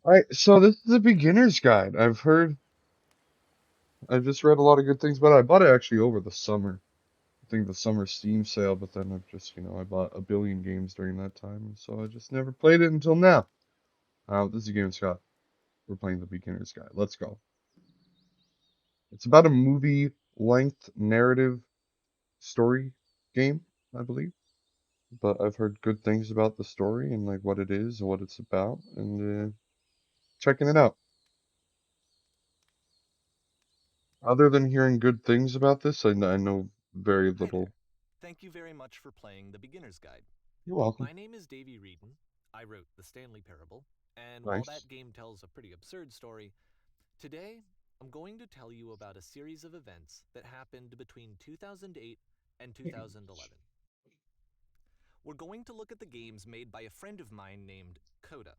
Alright, so this is a beginner's guide. I've just read a lot of good things about it. I bought it actually over the summer. I think the summer Steam sale, but then I've just, I bought a billion games during that time, and so I just never played it until now. This is a game, Scott. We're playing the beginner's guide. Let's go. It's about a movie-length narrative story game, I believe. But I've heard good things about the story and like what it is and what it's about, and checking it out. Other than hearing good things about this, I know very Hi there. little. Thank you very much for playing The Beginner's Guide. You're welcome. My name is Davey Reedon. I wrote The Stanley Parable, and while Nice. that game tells a pretty absurd story, today I'm going to tell you about a series of events that happened between 2008 and 2011. We're going to look at the games made by a friend of mine named Coda.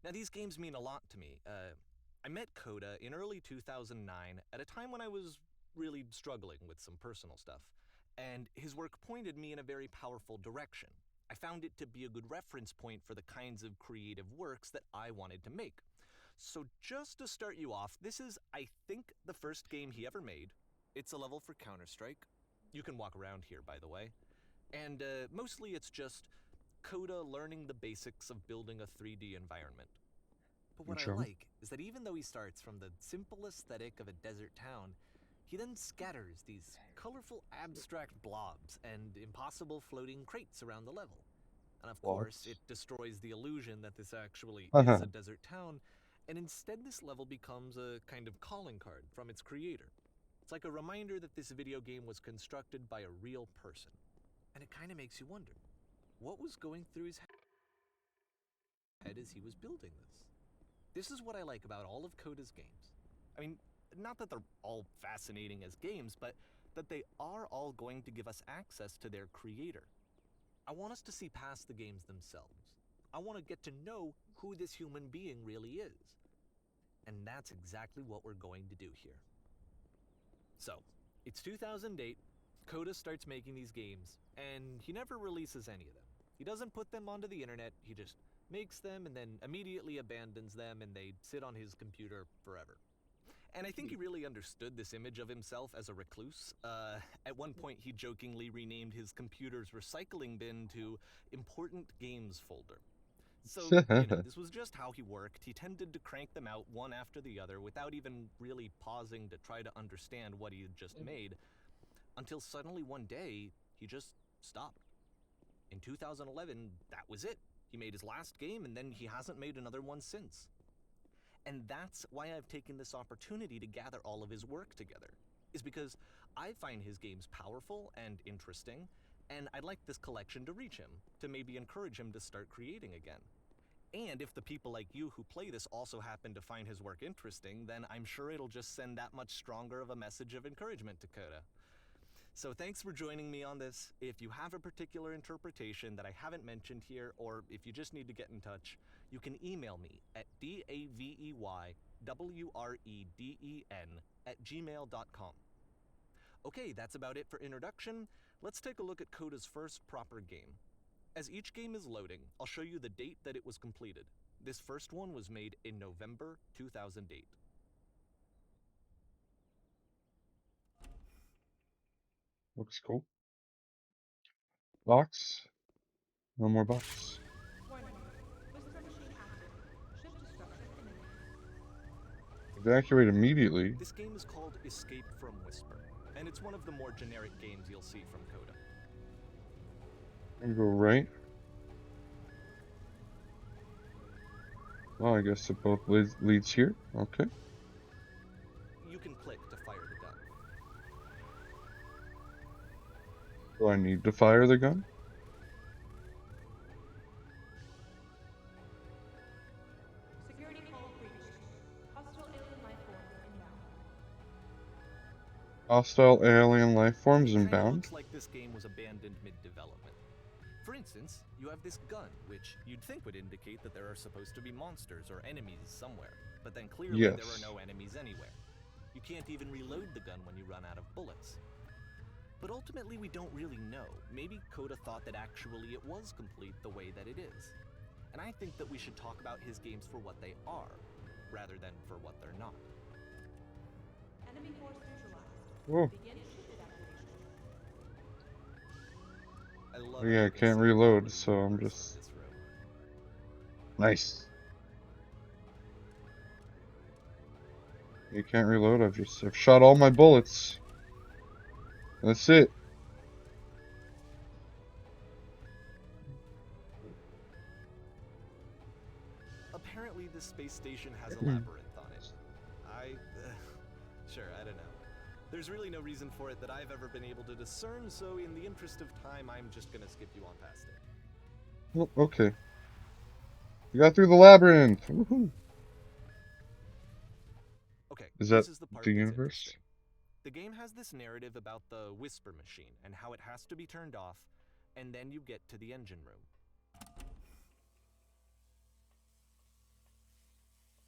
Now, these games mean a lot to me. I met Coda in early 2009 at a time when I was really struggling with some personal stuff, and his work pointed me in a very powerful direction. I found it to be a good reference point for the kinds of creative works that I wanted to make. So, just to start you off, this is, I think, the first game he ever made. It's a level for Counter Strike. You can walk around here, by the way. And mostly it's just Coda learning the basics of building a 3D environment. But what I Sure. like is that even though he starts from the simple aesthetic of a desert town, he then scatters these colorful abstract blobs and impossible floating crates around the level. And of course, it Lots. destroys the illusion that this actually is Haha. a desert town, and instead this level becomes a kind of calling card from its creator. It's like a reminder that this video game was constructed by a real person. And it kind of makes you wonder, what was going through his head as he was building this? This is what I like about all of Coda's games. I mean, not that they're all fascinating as games, but that they are all going to give us access to their creator. I want us to see past the games themselves. I want to get to know who this human being really is. And that's exactly what we're going to do here. So, it's 2008. Coda starts making these games, and he never releases any of them. He doesn't put them onto the internet, he just makes them and then immediately abandons them, and they sit on his computer forever. And I think he really understood this image of himself as a recluse. At one point, he jokingly renamed his computer's recycling bin to Important Games Folder. So, this was just how he worked. He tended to crank them out one after the other without even really pausing to try to understand what he had just made, until suddenly one day, he just stopped. In 2011, that was it. He made his last game, and then he hasn't made another one since. And that's why I've taken this opportunity to gather all of his work together, is because I find his games powerful and interesting, and I'd like this collection to reach him, to maybe encourage him to start creating again. And if the people like you who play this also happen to find his work interesting, then I'm sure it'll just send that much stronger of a message of encouragement to Coda. So thanks for joining me on this. If you have a particular interpretation that I haven't mentioned here, or if you just need to get in touch, you can email me at daveywreden@gmail.com. Okay, that's about it for introduction. Let's take a look at Coda's first proper game. As each game is loading, I'll show you the date that it was completed. This first one was made in November 2008. Looks cool. Box. No more box. Warning. Whisper machine active. Shift to structured image. Evacuate immediately. This game is called Escape from Whisper, and it's one of the more generic games you'll see from Coda. And go right. Oh, I guess it both leads here. Okay. You can click to fire the gun. Do I need to fire the gun? Security call breached. Hostile alien life forms inbound. Hostile alien life forms It kinda inbound. looks like this game was abandoned mid-development. For instance, you have this gun, which you'd think would indicate that there are supposed to be monsters or enemies somewhere, but then clearly there are Yes. no enemies anywhere. You can't even reload the gun when you run out of bullets. But ultimately we don't really know. Maybe Coda thought that actually it was complete the way that it is. And I think that we should talk about his games for what they are, rather than for what they're not. Enemy force neutralized. Whoa. Begin shifted activation. I love how Yeah, I you can can't see the bottom reload, of the so I'm universe from just this room. nice. You can't reload. I've shot all my bullets. That's it. Apparently, this space station has a labyrinth on it. Sure, I don't know. There's really no reason for it that I've ever been able to discern, so in the interest of time, I'm just gonna skip you on past it. Oh, okay. We got through the labyrinth. Woohoo. Okay, Is that this is the part the that's universe? interesting. The game has this narrative about the whisper machine and how it has to be turned off, and then you get to the engine room.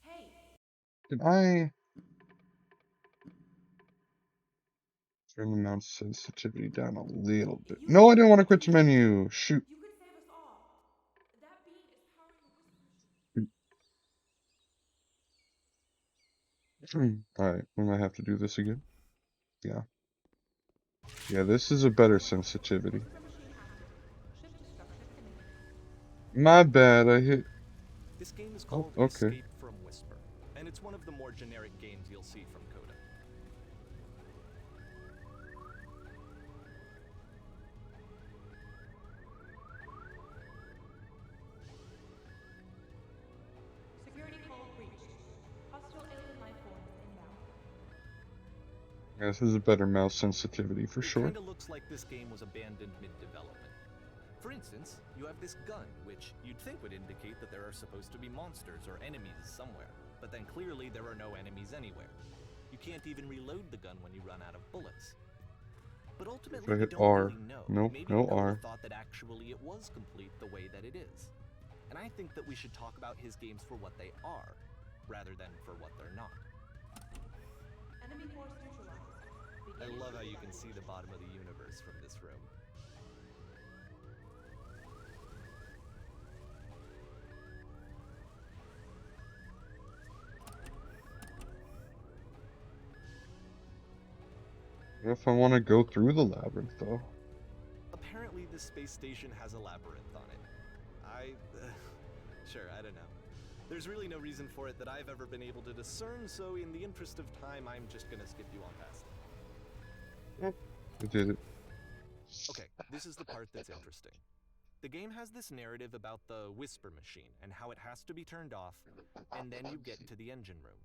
Hey, Can I turn the mouse sensitivity down a little bit? you No, I there didn't want to in quit the the engine room. menu. Shoot. You could save us all. That beam is powering the whisper machine. Alright, we might have to do this again. Yeah. Yeah, this is a better sensitivity. Whisper machine active. Ship destruction imminent. My bad, I hit. This game is Oh, called okay. Escape from Whisper, and it's one of the more generic games you'll see from Coda. Security call breached. Hostile alien life forms inbound. Yeah, this is a better mouse sensitivity for It sure. kinda looks like this game was abandoned mid-development. For instance, you have this gun, which you'd think would indicate that there are supposed to be monsters or enemies somewhere, but then clearly there are no enemies anywhere. You can't even reload the gun when you run out of bullets. But If ultimately, I we hit don't R. really know. Nope, Maybe no Coda R. thought that actually it was complete the way that it is. And I think that we should talk about his games for what they are, rather than for what they're not. Enemy force neutralized. I Begin love how you shifted can see the activation. bottom of the universe from this room. What if I want to go through the labyrinth, though? Apparently, this space station has a labyrinth on it. Sure, I don't know. There's really no reason for it that I've ever been able to discern, so in the interest of time, I'm just gonna skip you on past it. Yep, I did it. Okay, this is the part that's interesting. The game has this narrative about the whisper machine and how it has to be turned off, and then you get to the engine room.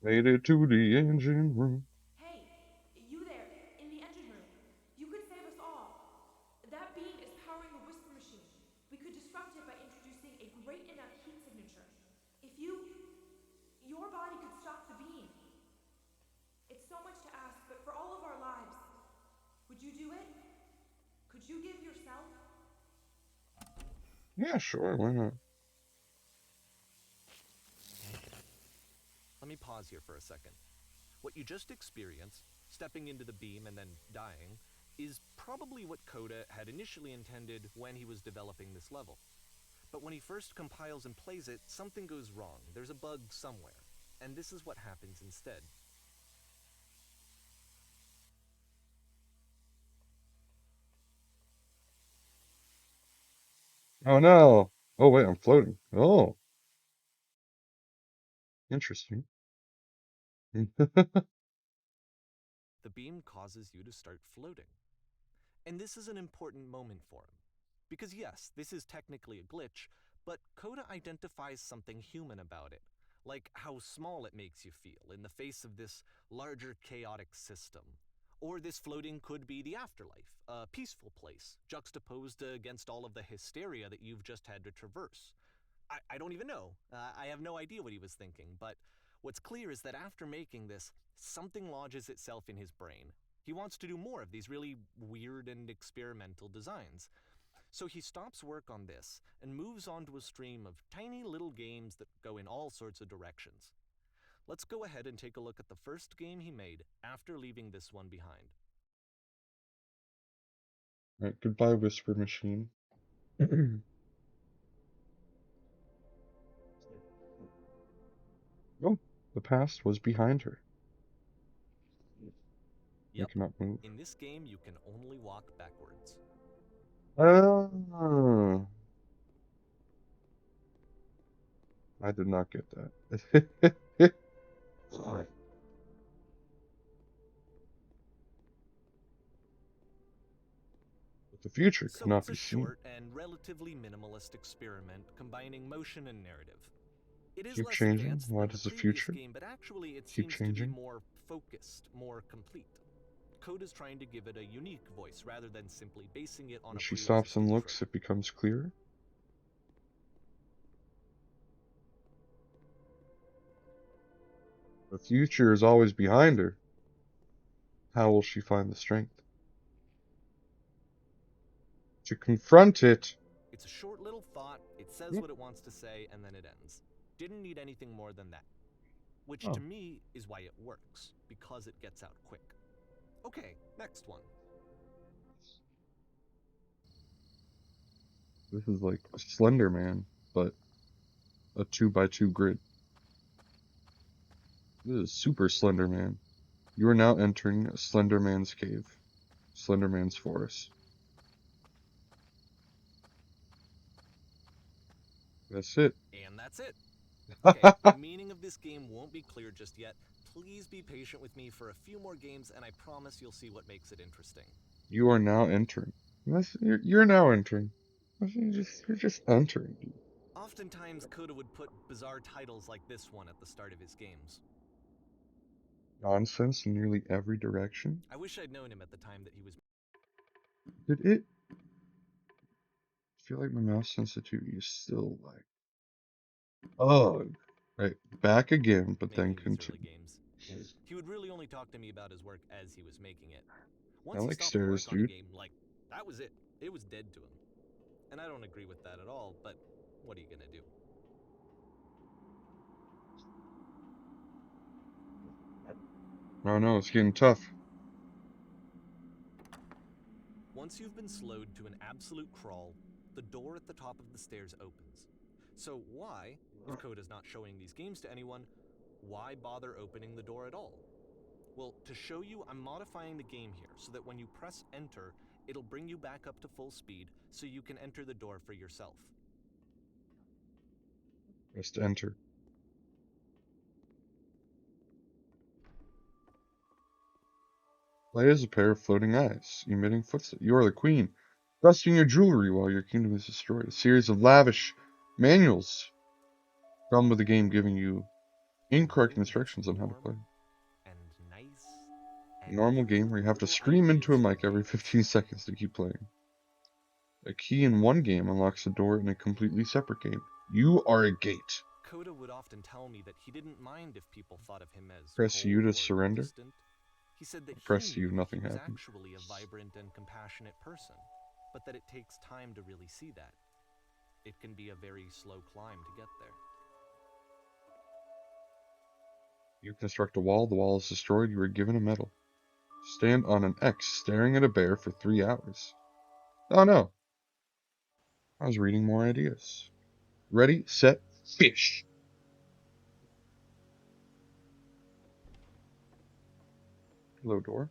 Made it to the engine room. Hey, you there in the engine room. You could save us all. That beam is powering the whisper machine. We could disrupt it by introducing a great enough heat signature. If your body could stop the beam. It's so much to ask, but for all of our lives, would you do it? Could you give yourself? Yeah, sure, why not? Let me pause here for a second. What you just experienced, stepping into the beam and then dying, is probably what Coda had initially intended when he was developing this level. But when he first compiles and plays it, something goes wrong. There's a bug somewhere. And this is what happens instead. Oh no! Oh wait, I'm floating. Oh, interesting. The beam causes you to start floating. And this is an important moment for him. Because yes, this is technically a glitch, but Coda identifies something human about it, like how small it makes you feel in the face of this larger chaotic system. Or this floating could be the afterlife, a peaceful place, juxtaposed against all of the hysteria that you've just had to traverse. I don't even know. I have no idea what he was thinking, but what's clear is that after making this, something lodges itself in his brain. He wants to do more of these really weird and experimental designs. So he stops work on this and moves on to a stream of tiny little games that go in all sorts of directions. Let's go ahead and take a look at the first game he made after leaving this one behind. Alright, goodbye, Whisper Machine. Oh, the past was behind her. I Yep. cannot move. In this game, you can only walk backwards. Ah, I did not get that. But the future could So not it's a be seen. short and relatively minimalist experiment combining motion and narrative. It is Keep less changing. advanced Why than the does the previous future game, but actually it keep seems to be changing? more focused, more complete. Code is trying to give it a unique voice rather than simply basing it on As a she stops and pre-existing looks, trope. it becomes clearer. The future is always behind her. How will she find the strength to confront it? It's a short little thought, it says Yep. what it wants to say, and then it ends. Didn't need anything more than that. Which to Oh, me is why it works, because it gets out quick. Okay, next one. this is like Slender Man, but a 2x2 grid. This is Super Slender Man. You are now entering Slender Man's cave, Slender Man's forest. That's it. And that's it. Okay, the meaning of this game won't be clear just yet. Please be patient with me for a few more games, and I promise you'll see what makes it interesting. You are now entering. You're now entering. You're just entering. Oftentimes, Coda would put bizarre titles like this one at the start of his games. Nonsense in nearly every direction. I wish I'd known him at the time that he was Did it? I feel like my mouse sensitivity is still like. Oh, right. Back again, but then making these early continue. games. He would really only talk to me about his work as he was making it. I Once he like stopped stairs, work on a dude. game, like, that was it. It was dead to him. And I don't agree with that at all, but what are you gonna do? Oh no, it's getting tough. Once you've been slowed to an absolute crawl, the door at the top of the stairs opens. So why, if Coda's not showing these games to anyone, why bother opening the door at all? Well, to show you, I'm modifying the game here so that when you press enter, it'll bring you back up to full speed so you can enter the door for yourself. Press enter. Play as a pair of floating eyes, emitting footsteps. You are the queen, dusting your jewelry while your kingdom is destroyed. A series of lavish manuals come with the game giving you And incorrect then it gets instructions on how to play. warm and nice A and normal game where you have to full scream into a ideas for mic every games. 15 seconds to keep playing. A key in one game unlocks a door in a completely separate game. You are a gate. Coda would often tell me that he didn't mind if people thought of him as Press U cold to or surrender. distant. He said that he Press knew U, nothing he was happens. actually a vibrant and compassionate person, but that it takes time to really see that. It can be a very slow climb to get there. You construct a wall, the wall is destroyed, you are given a medal. Stand on an X staring at a bear for 3 hours. Oh no, I was reading more ideas. Ready, set, fish. Hello, door.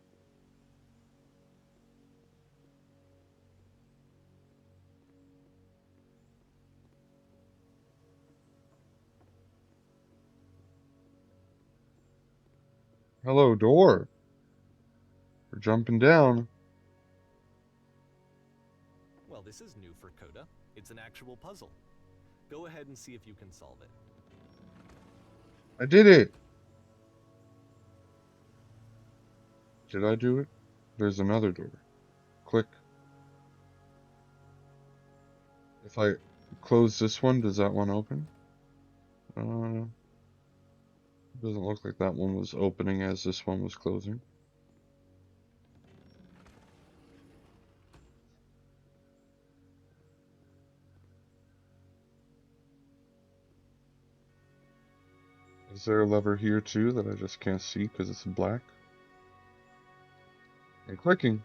Hello, door. We're jumping down. Well, this is new for Coda. It's an actual puzzle. Go ahead and see if you can solve it. I did it. Did I do it? There's another door. Click. If I close this one, does that one open? Uh, doesn't look like that one was opening as this one was closing. Is there a lever here too that I just can't see because it's black? And clicking.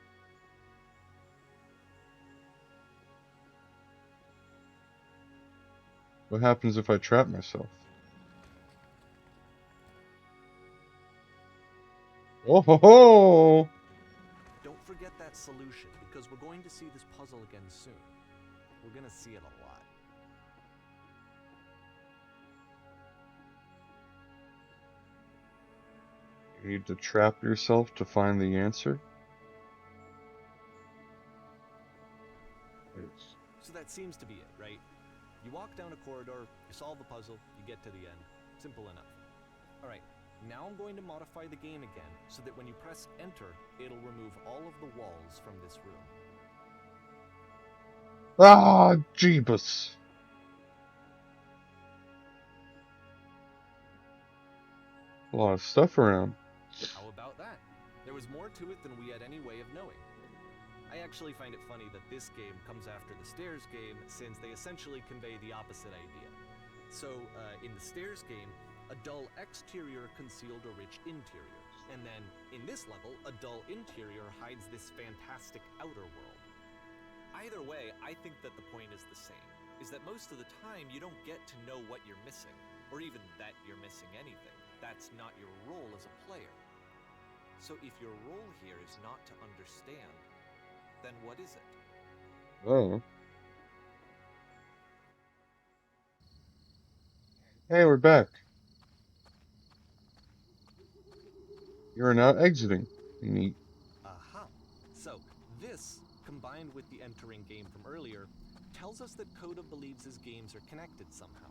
What happens if I trap myself? Oh ho ho! Don't forget that solution, because we're going to see this puzzle again soon. We're gonna see it a lot. You need to trap yourself to find the answer? So that seems to be it, right? You walk down a corridor, you solve the puzzle, you get to the end. Simple enough. Alright, now I'm going to modify the game again so that when you press enter, it'll remove all of the walls from this room. Ah, jeebus. A lot of stuff around. How about that? There was more to it than we had any way of knowing. I actually find it funny that this game comes after the Stairs game, since they essentially convey the opposite idea. So, in the Stairs game, a dull exterior concealed a rich interior. And then, in this level, a dull interior hides this fantastic outer world. Either way, I think that the point is the same, is that most of the time you don't get to know what you're missing, or even that you're missing anything. That's not your role as a player. So if your role here is not to understand, then what is it? Oh. Hey, we're back. You are now exiting. Neat. Aha. So, this, combined with the entering game from earlier, tells us that Coda believes his games are connected somehow.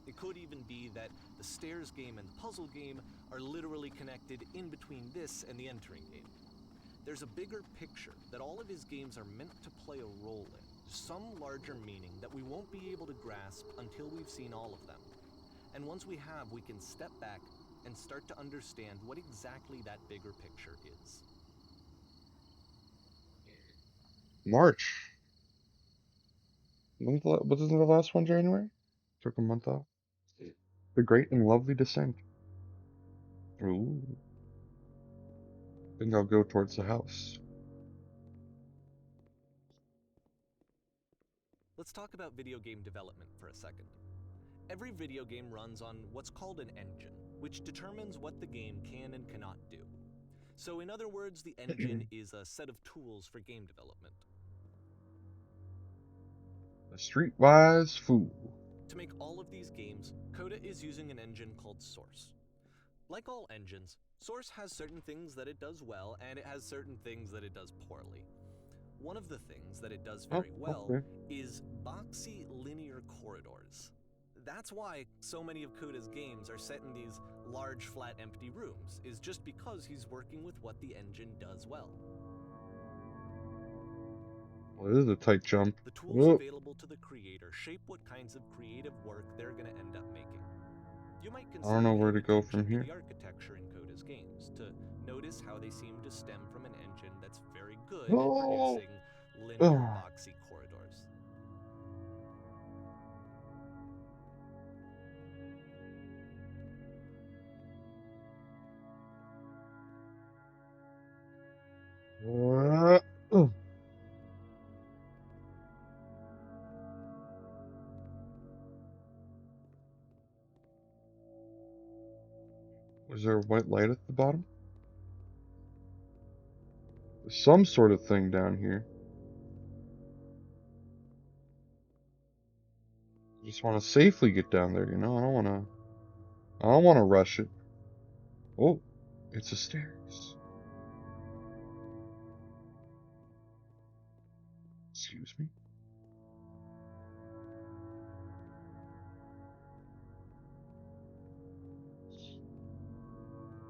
It could even be that the Stairs game and the puzzle game are literally connected in between this and the entering game. There's a bigger picture that all of his games are meant to play a role in, some larger meaning that we won't be able to grasp until we've seen all of them. And once we have, we can step back and start to understand what exactly that bigger picture is. March. Wasn't the last one January? Took a month off. The Great and Lovely Descent. Ooh. Think I'll go towards the house. Let's talk about video game development for a second. Every video game runs on what's called an engine, which determines what the game can and cannot do. So in other words, the engine is a set of tools for game development. A streetwise fool. To make all of these games, Coda is using an engine called Source. Like all engines, Source has certain things that it does well, and it has certain things that it does poorly. One of the things that it does very well Okay. is boxy linear corridors. That's why so many of Coda's games are set in these large, flat, empty rooms, is just because he's working with what the engine does well. Well, this is a tight jump. The tools Oh. available to the creator shape what kinds of creative work they're going to end up making. You might I don't consider know where paying to go attention from to here. the architecture in Coda's games to notice how they seem to stem from an engine that's very good at Oh. producing linear, Ah. boxy corridors. Oh. Was there a white light at the bottom? There's some sort of thing down here. I just want to safely get down there, you know? I don't want to rush it. Oh, it's a stairs. Excuse me.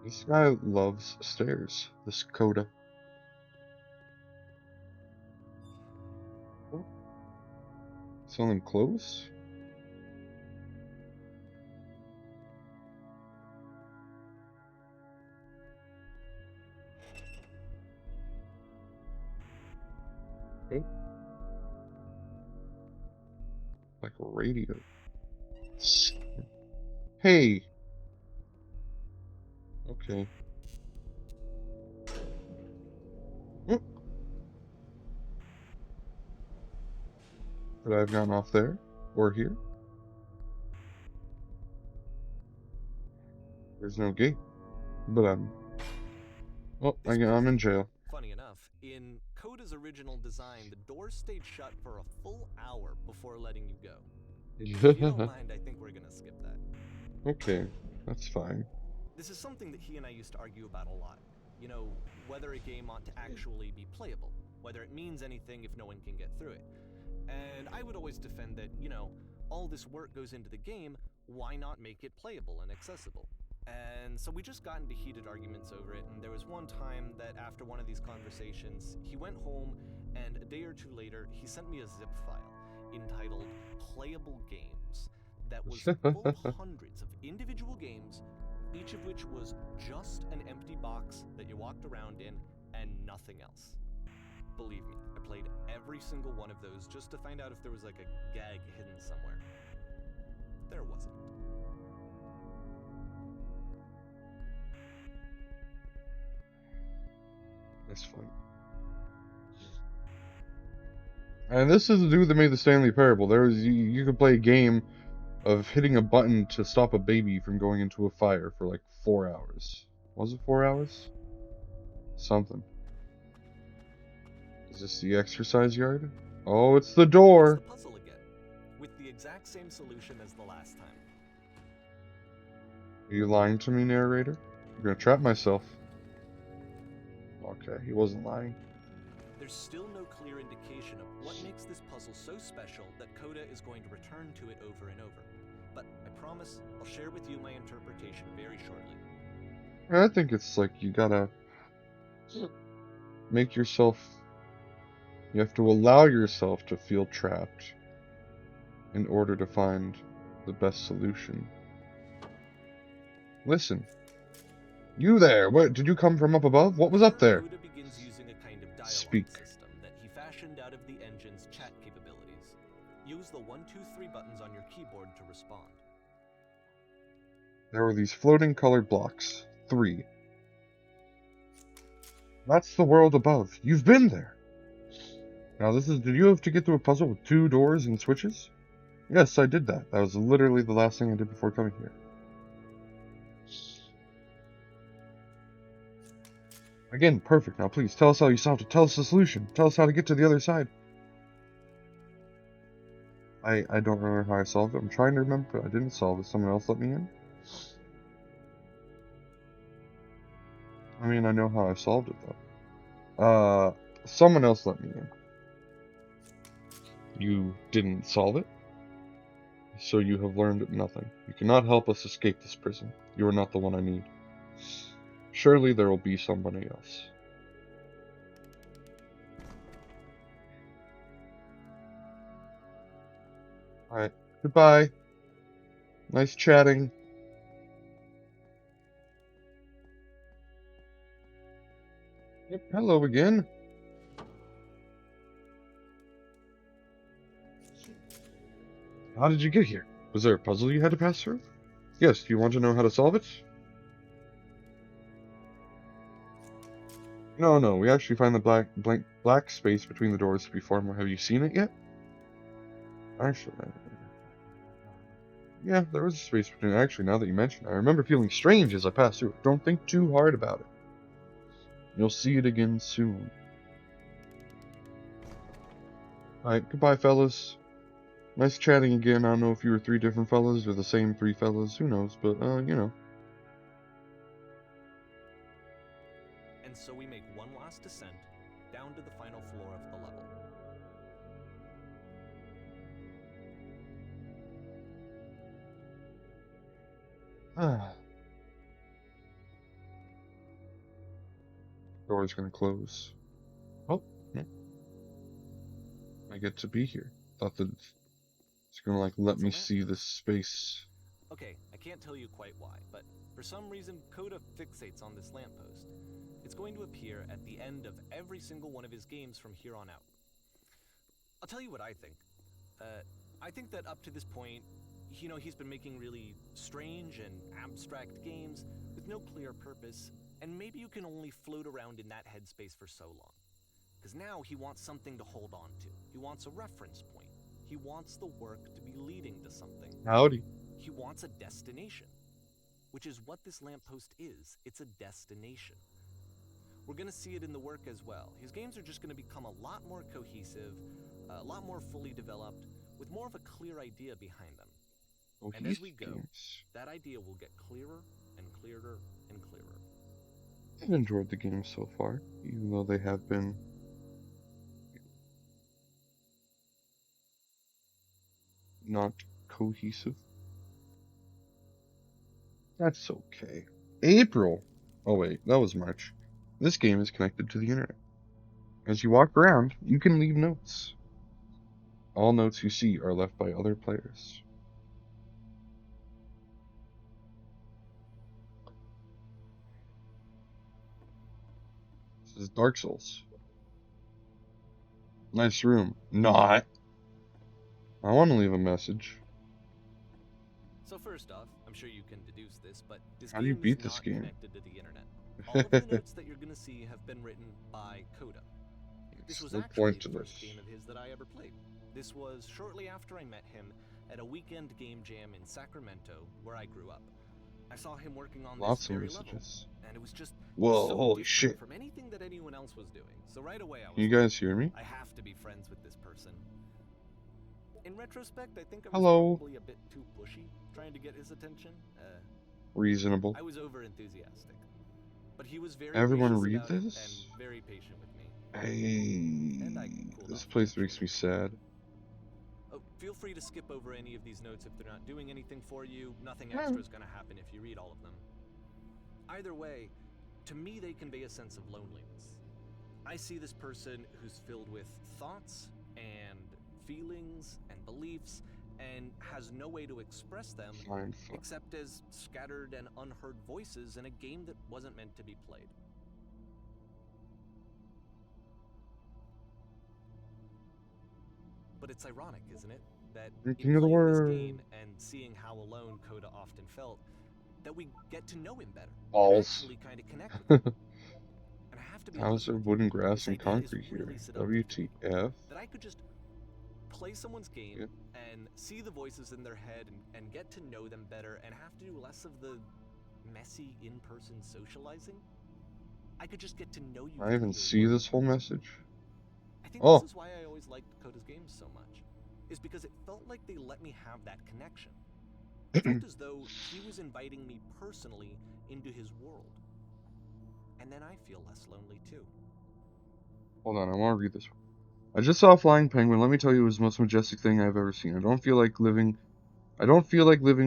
This guy loves stairs. This Coda. Oh, something close? Oh, like a radio. Hey. Okay. Oh, could I have gone off there? Or here? There's no gate. But This I'm in puzzle, jail. funny enough, in Coda's original design, the doors stayed shut for a full hour before letting you go. If you don't mind, I think we're gonna skip that. Okay, that's fine. This is something that he and I used to argue about a lot. You know, whether a game ought to actually be playable, whether it means anything if no one can get through it. And I would always defend that, all this work goes into the game, why not make it playable and accessible? And so we just got into heated arguments over it, and there was one time that after one of these conversations, he went home, and a day or two later, he sent me a zip file entitled Playable Games that was full of hundreds of individual games, each of which was just an empty box that you walked around in and nothing else. Believe me, I played every single one of those just to find out if there was like a gag hidden somewhere. There wasn't. That's fine. And this is the dude that made the Stanley Parable. You could play a game of hitting a button to stop a baby from going into a fire for like 4 hours. Was it 4 hours? Something. Is this the exercise yard? Oh, it's the door. It's the puzzle again, with the exact same solution as the last time. Are you lying to me, narrator? I'm gonna trap myself. Okay, he wasn't lying. There's still no clear indication of what makes this puzzle so special that Coda is going to return to it over and over. But I promise I'll share with you my interpretation very shortly. I think it's like you gotta make yourself. You have to allow yourself to feel trapped in order to find the best solution. Listen. You there! Where did you come from up above? What was up there? Coda begins using a kind of dialogue Speak. system that he fashioned out of the engine's chat capabilities. Use the 1, 2, 3 buttons on your keyboard to respond. There were these floating colored blocks. 3. That's the world above. You've been there. Now did you have to get through a puzzle with 2 doors and switches? Yes, I did that. That was literally the last thing I did before coming here. Again, perfect. Now please, tell us how you solved it. Tell us the solution. Tell us how to get to the other side. I don't remember how I solved it. I'm trying to remember, but I didn't solve it. Someone else let me in? I mean, I know how I solved it, though. Someone else let me in. You didn't solve it, so you have learned nothing. You cannot help us escape this prison. You are not the one I need. Surely there will be somebody else. Alright, goodbye. Nice chatting. Yep, hello again. How did you get here? Was there a puzzle you had to pass through? Yes, do you want to know how to solve it? No, we actually find the black space between the doors to be formed. Have you seen it yet? Actually, yeah, there was a space between. Actually, now that you mention it, I remember feeling strange as I passed through it. Don't think too hard about it. You'll see it again soon. Alright, goodbye, fellas. Nice chatting again. I don't know if you were 3 different fellas or the same 3 fellas. Who knows, but, you know. And so we make one last descent down to the final floor of the level. Door's gonna close. Oh, yeah. I get to be here. Thought that it's gonna, like, let me see this space. Okay, I can't tell you quite why, but for some reason, Coda fixates on this lamppost. It's going to appear at the end of every single one of his games from here on out. I'll tell you what I think. I think that up to this point, he's been making really strange and abstract games with no clear purpose, and maybe you can only float around in that headspace for so long. Because now he wants something to hold on to. He wants a reference point. He wants the work to be leading to something. Howdy. He wants a destination. which is what this lamppost is. It's a destination. We're going to see it in the work as well. His games are just going to become a lot more cohesive, a lot more fully developed, with more of a clear idea behind them. And as we go, that idea will get clearer and clearer and clearer. I've enjoyed the games so far, even though they have been not cohesive. That's okay. April! Oh wait, that was March. This game is connected to the internet. As you walk around, you can leave notes. All notes you see are left by other players. This is Dark Souls. Nice room. Not. I want to leave a message. So first off, I'm sure you can deduce this, but this How do you game beat is this not game? connected to the internet. All of the notes that you're going to see have been written by Coda. This was no actually point the to first this. game of his that I ever played. This was shortly after I met him at a weekend game jam in Sacramento, where I grew up. I saw him working on Lots this of very level, messages. and it was just Whoa, so holy different shit. from anything that anyone else was doing. So right away I was Can you like, guys hear me? I have to be friends with this person. In retrospect, I think I was Hello. probably a bit too pushy, trying to get his attention. Reasonable. I was over enthusiastic, but he was very Everyone gracious read about it this? and very patient with me. And I Hey, cooled this off place makes eventually. me sad. Oh, feel free to skip over any of these notes if they're not doing anything for you. Nothing extra is going to happen if you read all of them. Either way, to me they convey a sense of loneliness. I see this person who's filled with thoughts and feelings and beliefs and has no way to express them Fine, fuck. except as scattered and unheard voices in a game that wasn't meant to be played. But it's ironic, isn't it, that King in of the playing this world. game and seeing how alone Coda often felt, that we get to know him better and Balls. actually kind of connect with him. And I have to be Houses honest of with wood you, and grass this and idea is concrete here. really seductive to me. WTF? That I could just play someone's game and see the voices in their head and get to know them better and have to do less of the messy in-person socializing. I could just get to know you. I even see work. this whole message. I think Oh. this is why I always liked Coda's games so much, is because it felt like they let me have that connection. It felt as though he was inviting me personally into his world. And then I feel less lonely too. Hold on, I want to read this one. I just saw a flying penguin. Let me tell you, it was the most majestic thing I've ever seen. I don't feel like living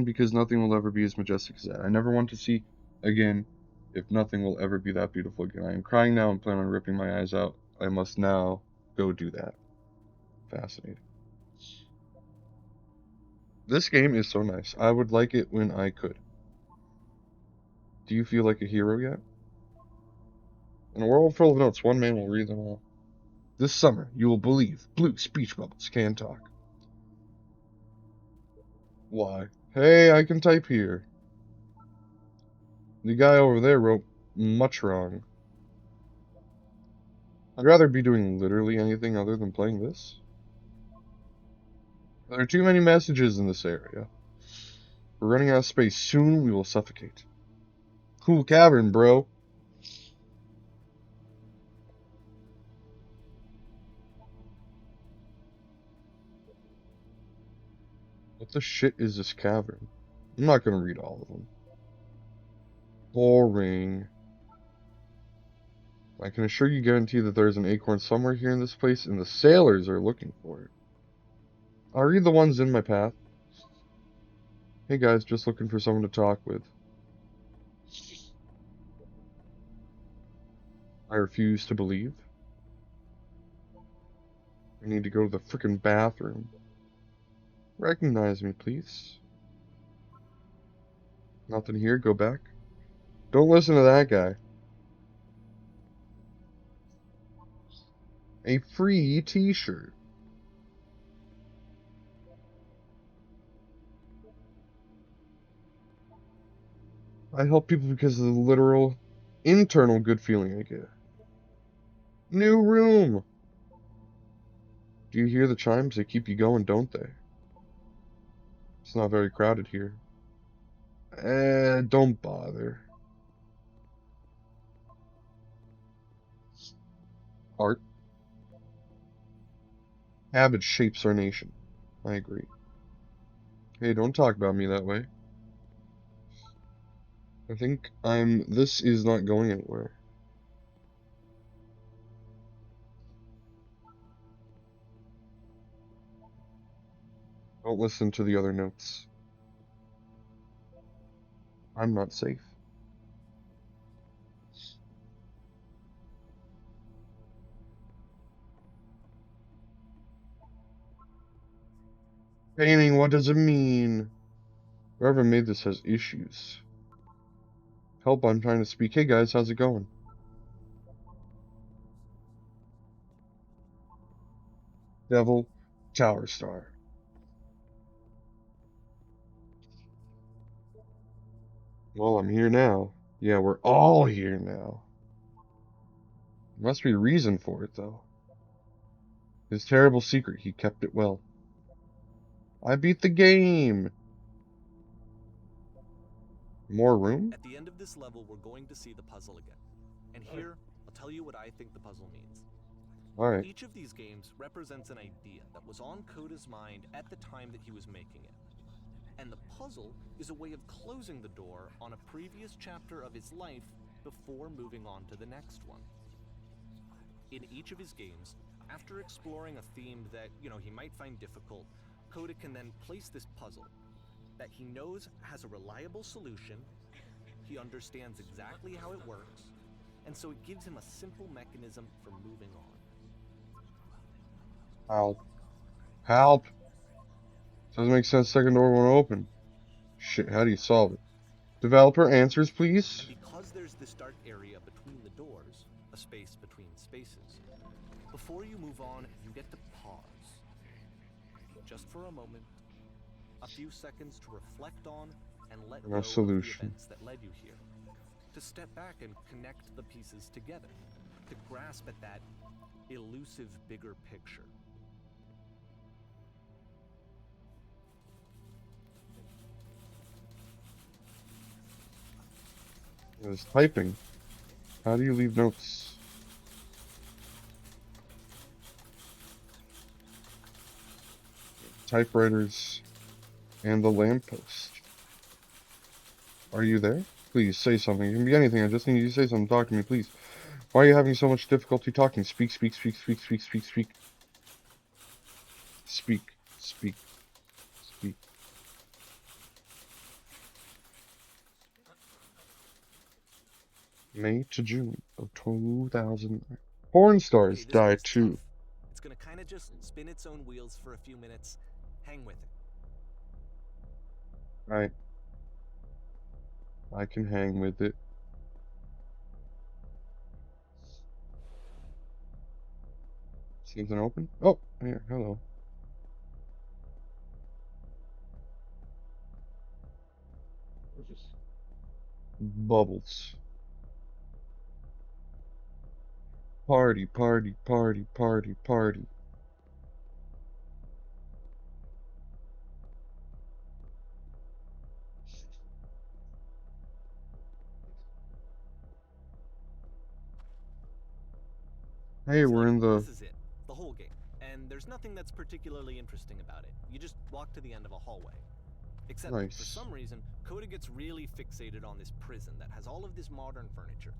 because nothing will ever be as majestic as that. I never want to see again if nothing will ever be that beautiful again. I am crying now and plan on ripping my eyes out. I must now go do that. Fascinating. This game is so nice. I would like it when I could. Do you feel like a hero yet? In a world full of notes, one man will read them all. This summer, you will believe blue speech bubbles can talk. Why? Hey, I can type here. The guy over there wrote much wrong. I'd rather be doing literally anything other than playing this. There are too many messages in this area. We're running out of space. Soon we will suffocate. Cool cavern, bro. What the shit is this cavern? I'm not gonna read all of them. Boring. I can assure you guarantee that there's an acorn somewhere here in this place, and the sailors are looking for it. I'll read the ones in my path. Hey guys, just looking for someone to talk with. I refuse to believe. I need to go to the frickin' bathroom. Recognize me, please. Nothing here, go back. Don't listen to that guy. A free t-shirt. I help people because of the literal, internal good feeling I get. New room! Do you hear the chimes? They keep you going, don't they? It's not very crowded here. Don't bother. Art. Habit shapes our nation. I agree. Hey, don't talk about me that way. I think this is not going anywhere. Don't listen to the other notes. I'm not safe. Painting, what does it mean? Whoever made this has issues. Help, I'm trying to speak. Hey guys, how's it going? Devil, Tower Star. Well, I'm here now. Yeah, we're all here now. Must be a reason for it, though. His terrible secret, he kept it well. I beat the game! More room? At the end of this level, we're going to see the puzzle again. And here, I'll tell you what I think the puzzle means. Alright. Each of these games represents an idea that was on Coda's mind at the time that he was making it. And the puzzle is a way of closing the door on a previous chapter of his life before moving on to the next one. In each of his games, after exploring a theme that, he might find difficult, Coda can then place this puzzle that he knows has a reliable solution, he understands exactly how it works, and so it gives him a simple mechanism for moving on. Help. Help! Doesn't make sense, second door won't open. Shit, how do you solve it? Developer, answers please? And because there's this dark area between the doors, a space between spaces, before you move on, you get to pause. Just for a moment, a few seconds to reflect on and let go of the events that led you here. To step back and connect the pieces together. To grasp at that elusive bigger picture. There's typing. How do you leave notes? Typewriters and the lamppost. Are you there? Please say something. It can be anything. I just need you to say something. Talk to me, please. Why are you having so much difficulty talking? Speak, speak, speak, speak, speak, speak, speak. Speak, speak, speak. May to June of 2000. Porn stars die too. Tough. It's gonna kind of just spin its own wheels for a few minutes. Hang with it. Right. I can hang with it. Something open? Oh, here, hello. Bubbles. Party, party, party, party, party. Hey, So we're in the... This is it. The whole game. And there's nothing that's particularly interesting about it. You just walk to the end of a hallway. Except, for some reason, Coda gets really fixated on this prison that has all of this modern furniture.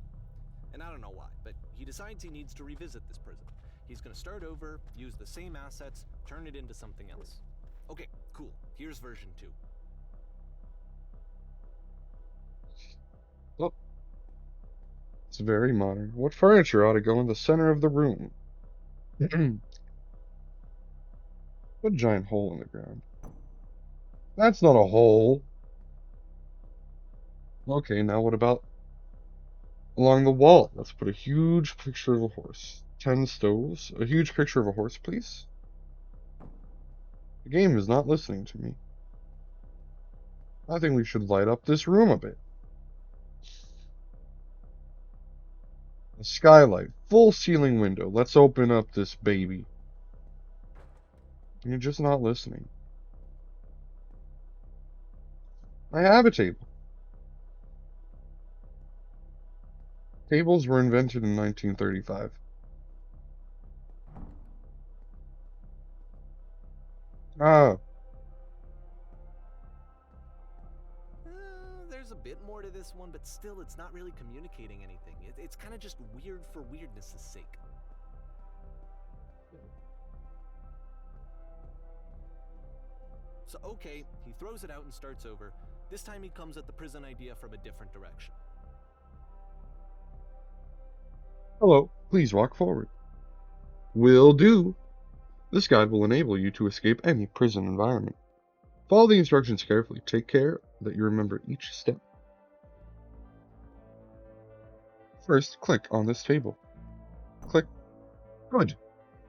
And I don't know why, but he decides he needs to revisit this prison. He's gonna start over, use the same assets, turn it into something else. Okay, cool. Here's version 2. Oh. It's very modern. What furniture ought to go in the center of the room? Put a giant hole in the ground. That's not a hole. Okay, now what about along the wall? Let's put a huge picture of a horse. 10 stoves. A huge picture of a horse, please. The game is not listening to me. I think we should light up this room a bit. A skylight. Full ceiling window. Let's open up this baby. You're just not listening. I have a table. Tables were invented in 1935. Ah, There's a bit more to this one, but still, it's not really communicating anything. It's kind of just weird for weirdness' sake. So, okay, he throws it out and starts over. This time he comes at the prison idea from a different direction. hello, please walk forward. Will do. This guide will enable you to escape any prison environment. Follow the instructions carefully. Take care that you remember each step. First, click on this table. Click. Good.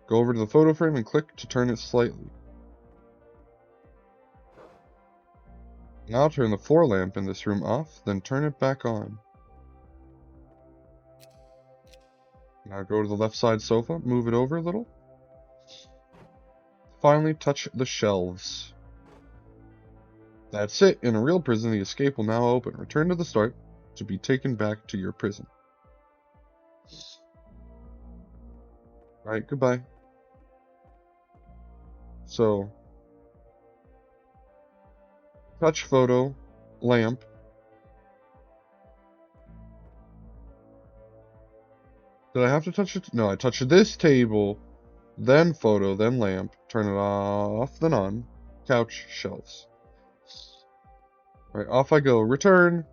Go over to the photo frame and click to turn it slightly. Now turn the floor lamp in this room off, then turn it back on. Now go to the left side sofa, move it over a little. Finally, touch the shelves. That's it. In a real prison, the escape will now open. Return to the start to be taken back to your prison. Alright, goodbye. So, touch photo, lamp. Did I have to touch it? No, I touched this table, then photo, then lamp. Turn it off, then on. Couch, shelves. Alright, off I go. Return.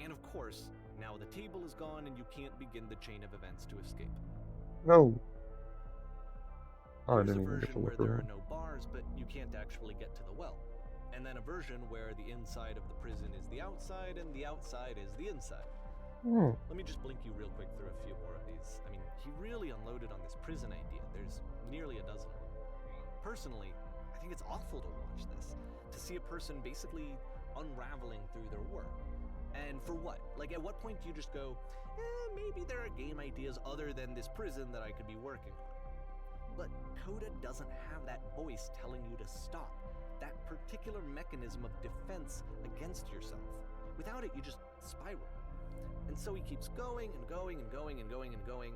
And of course, now the table is gone and you can't begin the chain of events to escape. No. Oh, I There's a didn't even get to version where look there are around. no bars, but you can't actually get to the well. And then a version where the inside of the prison is the outside and the outside is the inside. Oh, Let me just blink you real quick through a few more of these. I mean, he really unloaded on this prison idea. There's nearly a dozen. Personally, I think it's awful to watch this. To see a person basically unraveling through their work. And for what? Like, at what point do you just go, maybe there are game ideas other than this prison that I could be working on? But Coda doesn't have that voice telling you to stop. That particular mechanism of defense against yourself. Without it, you just spiral. And so he keeps going and going and going and going and going,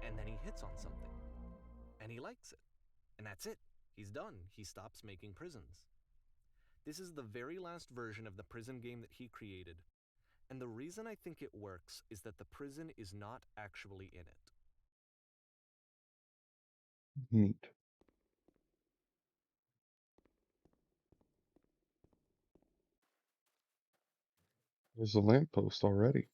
and then he hits on something. And he likes it. And that's it. He's done. He stops making prisons. This is the very last version of the prison game that he created. And the reason I think it works is that the prison is not actually in it. neat. There's a lamppost already.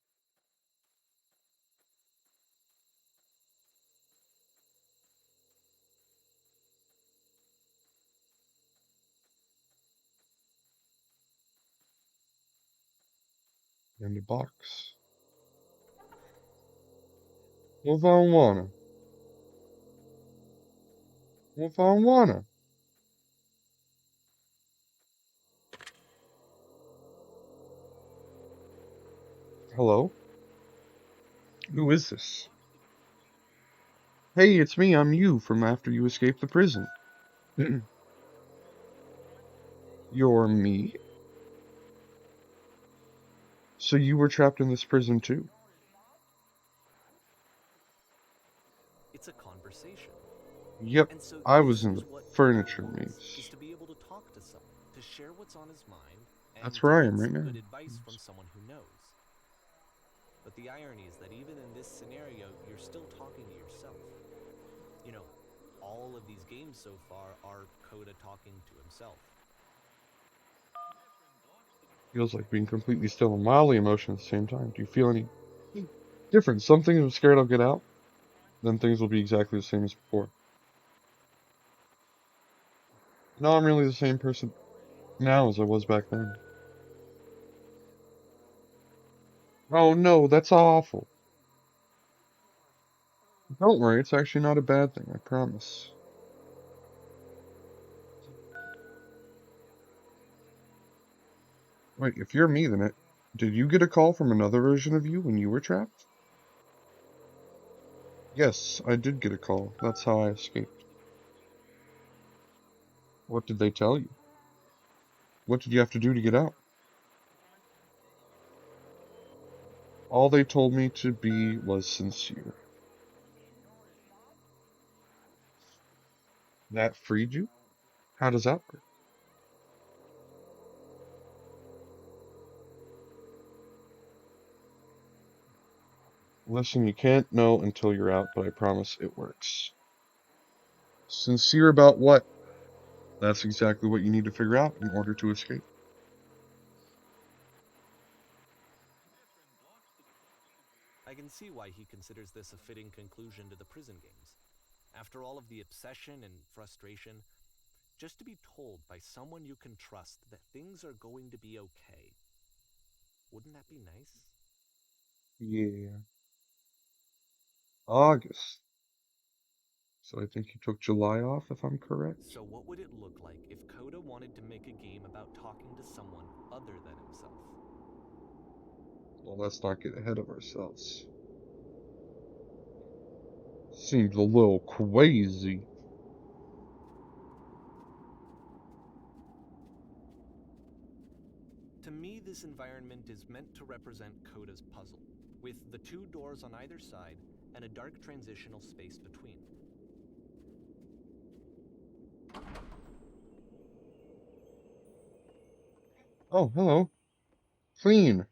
And a box. What if I don't wanna? What if I don't wanna? Hello? Who is this? Hey, it's me. I'm you from after you escaped the prison. You're me? So you were trapped in this prison too? It's a conversation. Yep, And so I was this in is the what furniture Coda wants, is maze. to be able to talk to someone, to share what's on his mind, and That's to where I get am right some now. good advice from someone who knows. But the irony is that even in this scenario, you're still talking to yourself. You know, all of these games so far are Coda talking to himself. Feels like being completely still and mildly emotional at the same time. Do you feel any different? Some things I'm scared I'll get out, then things will be exactly the same as before. No, I'm really the same person now as I was back then. Oh no, that's awful. Don't worry, it's actually not a bad thing, I promise. Wait, if you're me, then did you get a call from another version of you when you were trapped? Yes, I did get a call. That's how I escaped. What did they tell you? What did you have to do to get out? All they told me to be was sincere. That freed you? How does that work? Listen, you can't know until you're out, but I promise it works. Sincere about what? That's exactly what you need to figure out in order to escape. I can see why he considers this a fitting conclusion to the prison games. After all of the obsession and frustration, just to be told by someone you can trust that things are going to be okay. Wouldn't that be nice? Yeah. August. So I think you took July off, if I'm correct. So what would it look like if Coda wanted to make a game about talking to someone other than himself? Well, let's not get ahead of ourselves. Seems a little crazy. To me, this environment is meant to represent Coda's puzzle, with the two doors on either side and a dark transitional space between. Oh, hello. Clean.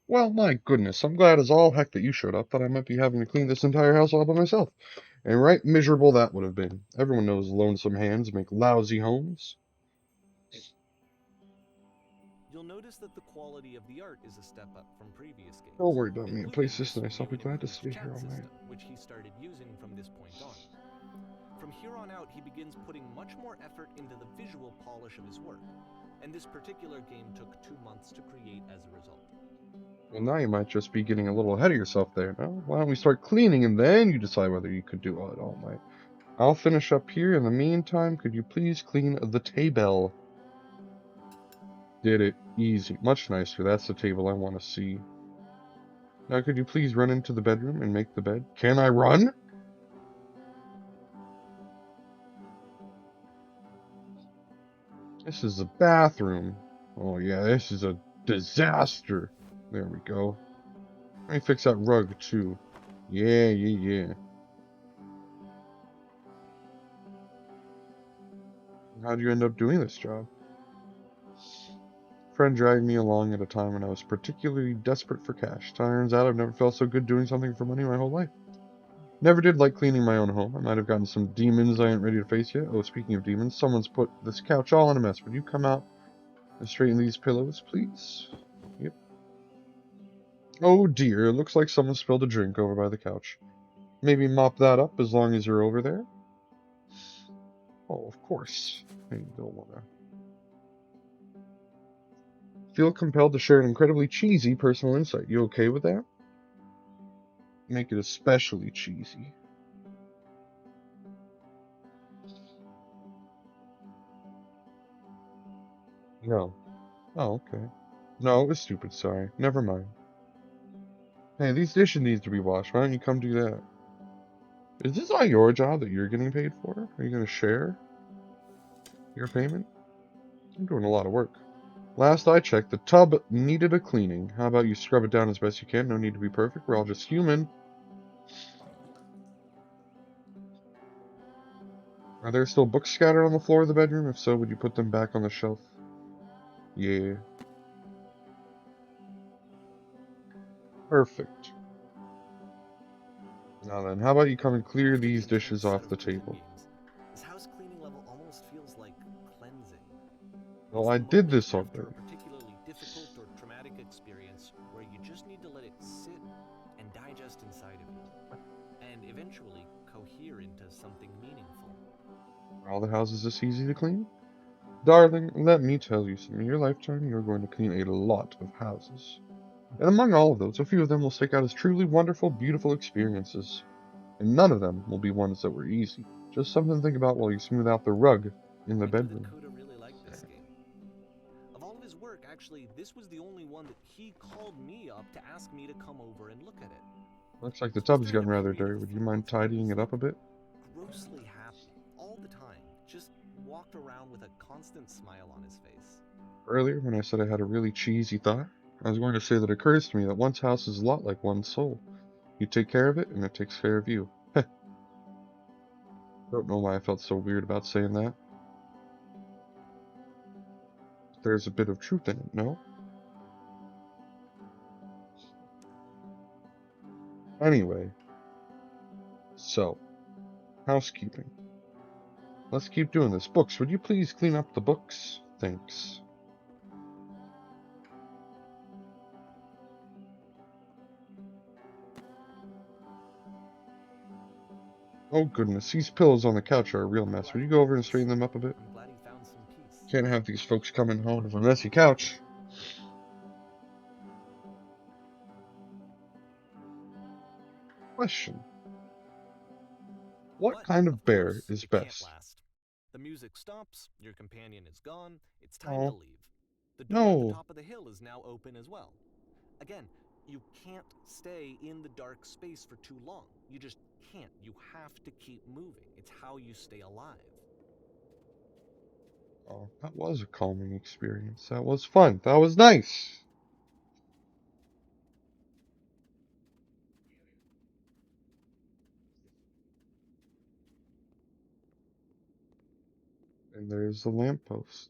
Well, my goodness, I'm glad as all heck that you showed up, that I might be having to clean this entire house all by myself. And right miserable that would have been. Everyone knows lonesome hands make lousy homes. You'll notice that the quality of the art is a step up from previous Don't games, worry about me. A including place this this nice, I'll new be and glad to improved stay here chat all night. system, which he started using from this point on. From here on out, he begins putting much more effort into the visual polish of his work, and this particular game took 2 months to create as a result. Well, now you might just be getting a little ahead of yourself there. Now, why don't we start cleaning and then you decide whether you could do it all night. I'll finish up here. In the meantime, could you please clean the table? Did it. Easy. Much nicer. That's the table I want to see. Now, could you please run into the bedroom and make the bed? Can I run? This is the bathroom. Oh, yeah, this is a disaster. There we go. Let me fix that rug, too. Yeah, yeah, yeah. How'd you end up doing this job? Friend dragged me along at a time when I was particularly desperate for cash. Turns out I've never felt so good doing something for money my whole life. Never did like cleaning my own home. I might have gotten some demons I ain't ready to face yet. Oh, speaking of demons, someone's put this couch all in a mess. Would you come out and straighten these pillows, please? Yep. Oh dear, it looks like someone spilled a drink over by the couch. Maybe mop that up as long as you're over there? Oh, of course. I don't wanna. Feel compelled to share an incredibly cheesy personal insight. You okay with that? Make it especially cheesy. No. Oh, okay. No, it was stupid, sorry. Never mind. Hey, these dishes need to be washed. Why don't you come do that? Is this all your job that you're getting paid for? Are you gonna share your payment? I'm doing a lot of work. Last I checked, the tub needed a cleaning. How about you scrub it down as best you can? No need to be perfect. We're all just human. Are there still books scattered on the floor of the bedroom? If so, would you put them back on the shelf? Yeah. Perfect. Now then, how about you come and clear After the these intense dishes set off of the prison table? games, this house cleaning level almost feels like cleansing. Well, It's I the did moment this after a already. particularly difficult or traumatic experience where you just need to let it sit and digest inside of you, and eventually cohere into something meaningful. Are all the houses this easy to clean? Darling, let me tell you something. In your lifetime, you're going to clean a lot of houses. And among all of those, a few of them will stick out as truly wonderful, beautiful experiences. And none of them will be ones that were easy. Just something to think about while you smooth out the rug in the I knew that bedroom. Coda really liked this game. Of all of his work, actually, this was the only one that he called me up to ask me to come over and look at it. Looks like the He was tub's during a gotten rather period dirty. of Would you mind financial tidying it up a insecurity, bit? grossly happy all the time, just walking walked around with a constant smile on his face. Earlier, when I said I had a really cheesy thought, I was going to say that it occurs to me that one's house is a lot like one's soul. You take care of it, and it takes care of you. Don't know why I felt so weird about saying that. There's a bit of truth in it, no? Anyway, so, housekeeping. Let's keep doing this. Books, would you please clean up the books? Thanks. Oh goodness, these pillows on the couch are a real mess. Would you go over and straighten them up a bit? I'm glad he found some peace. Can't have these folks coming home with a messy couch. Question. What But, kind of of bear course, is it can't best? last. The music stops, your companion is gone, it's time to Oh, leave. The door at the no. top of the hill is now open as well. Again, you can't stay in the dark space for too long. You just can't. You have to keep moving. It's how you stay alive. Oh, that was a calming experience. That was fun. That was nice. And there's the lamppost.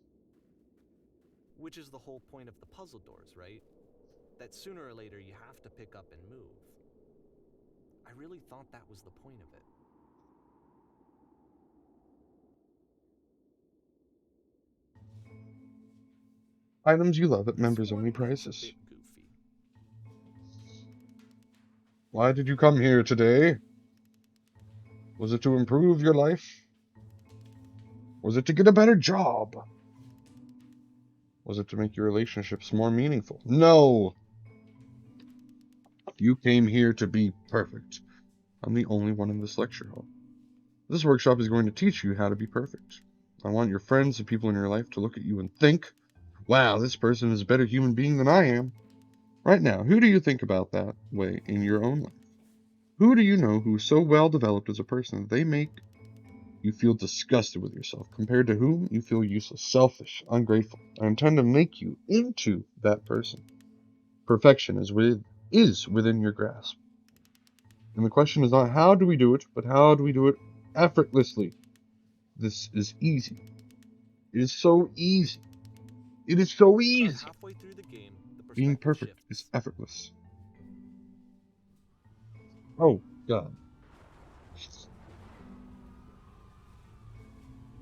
Which is the whole point of the puzzle doors, right? That sooner or later you have to pick up and move. I really thought that was the point of it. Items you love at This members only one gets a prices. bit goofy. Why did you come here today? Was it to improve your life? Was it to get a better job? Was it to make your relationships more meaningful? No! You came here to be perfect. I'm the only one in this lecture hall. This workshop is going to teach you how to be perfect. I want your friends and people in your life to look at you and think, wow, this person is a better human being than I am. Right now, who do you think about that way in your own life? Who do you know who is so well developed as a person that they make you feel disgusted with yourself, compared to whom you feel useless, selfish, ungrateful? I intend to make you into that person. Perfection is within your grasp. And the question is not how do we do it, but how do we do it effortlessly? This is easy. It is so easy. It is so About easy. halfway through the game, the Being perspective perfect is shifts. effortless. Oh, God.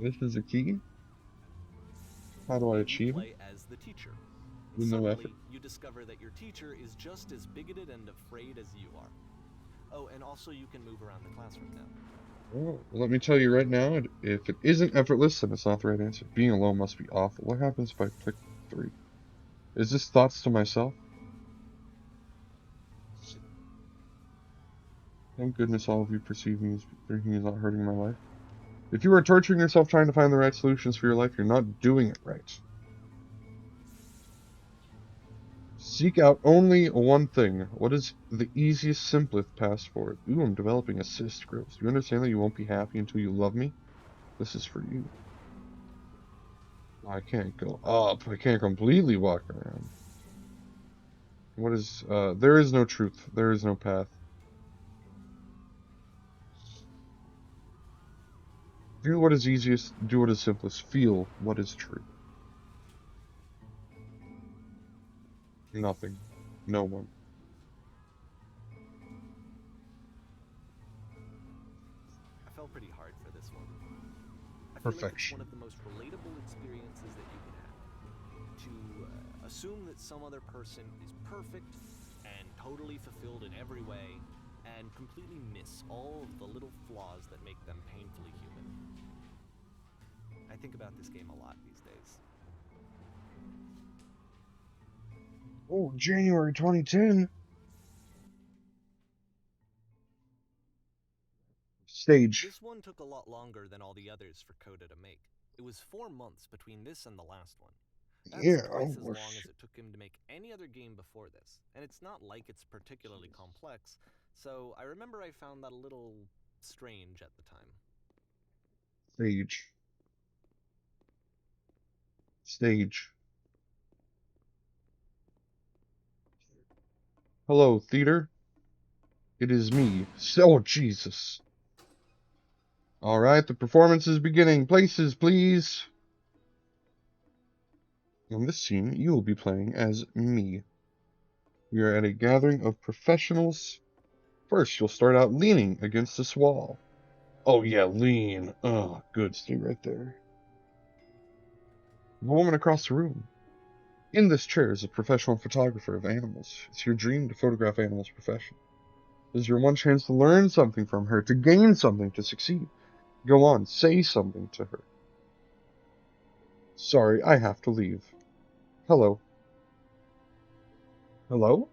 This is a key? How do I You achieve it? play as the teacher. And With no effort? suddenly, you discover that your teacher is just as bigoted and afraid as you are. Oh, and also you can move around the classroom now. Oh, well, let me tell you right now, if it isn't effortless, then it's not the right answer. Being alone must be awful. What happens if I click 3? Is this thoughts to myself? Thank goodness all of you perceive me as thinking is not hurting my life. If you are torturing yourself trying to find the right solutions for your life, you're not doing it right. Seek out only one thing. What is the easiest, simplest path forward? Ooh, I'm developing a cyst growth. Do you understand that you won't be happy until you love me? This is for you. I can't go up. I can't completely walk around. What is, there is no truth. There is no path. Do what is easiest. Do what is simplest. Feel what is true. Nothing. No one. I felt pretty hard for this one. I feel like it's one Perfection. of the most relatable experiences that you can have. To assume that some other person is perfect and totally fulfilled in every way, and completely miss all of the little flaws that make them painfully human. I think about this game a lot these days. Oh, January 2010. Stage. This one took a lot longer than all the others for Coda to make. It was 4 months between this and the last one. That's Yeah, twice as oh, long as it took him to make any other game before this, and it's not like it's particularly complex, so I remember I found that a little strange at the time. stage. Stage. Hello, theater. It is me. Oh, Jesus. Alright, the performance is beginning. Places, please. In this scene, you will be playing as me. We are at a gathering of professionals. First, you'll start out leaning against this wall. Oh, yeah, lean. Oh, good. Stay right there. The woman across the room. In this chair is a professional photographer of animals. It's your dream to photograph animals professionally. This is your one chance to learn something from her, to gain something, to succeed. Go on, say something to her. Sorry, I have to leave. Hello. Hello?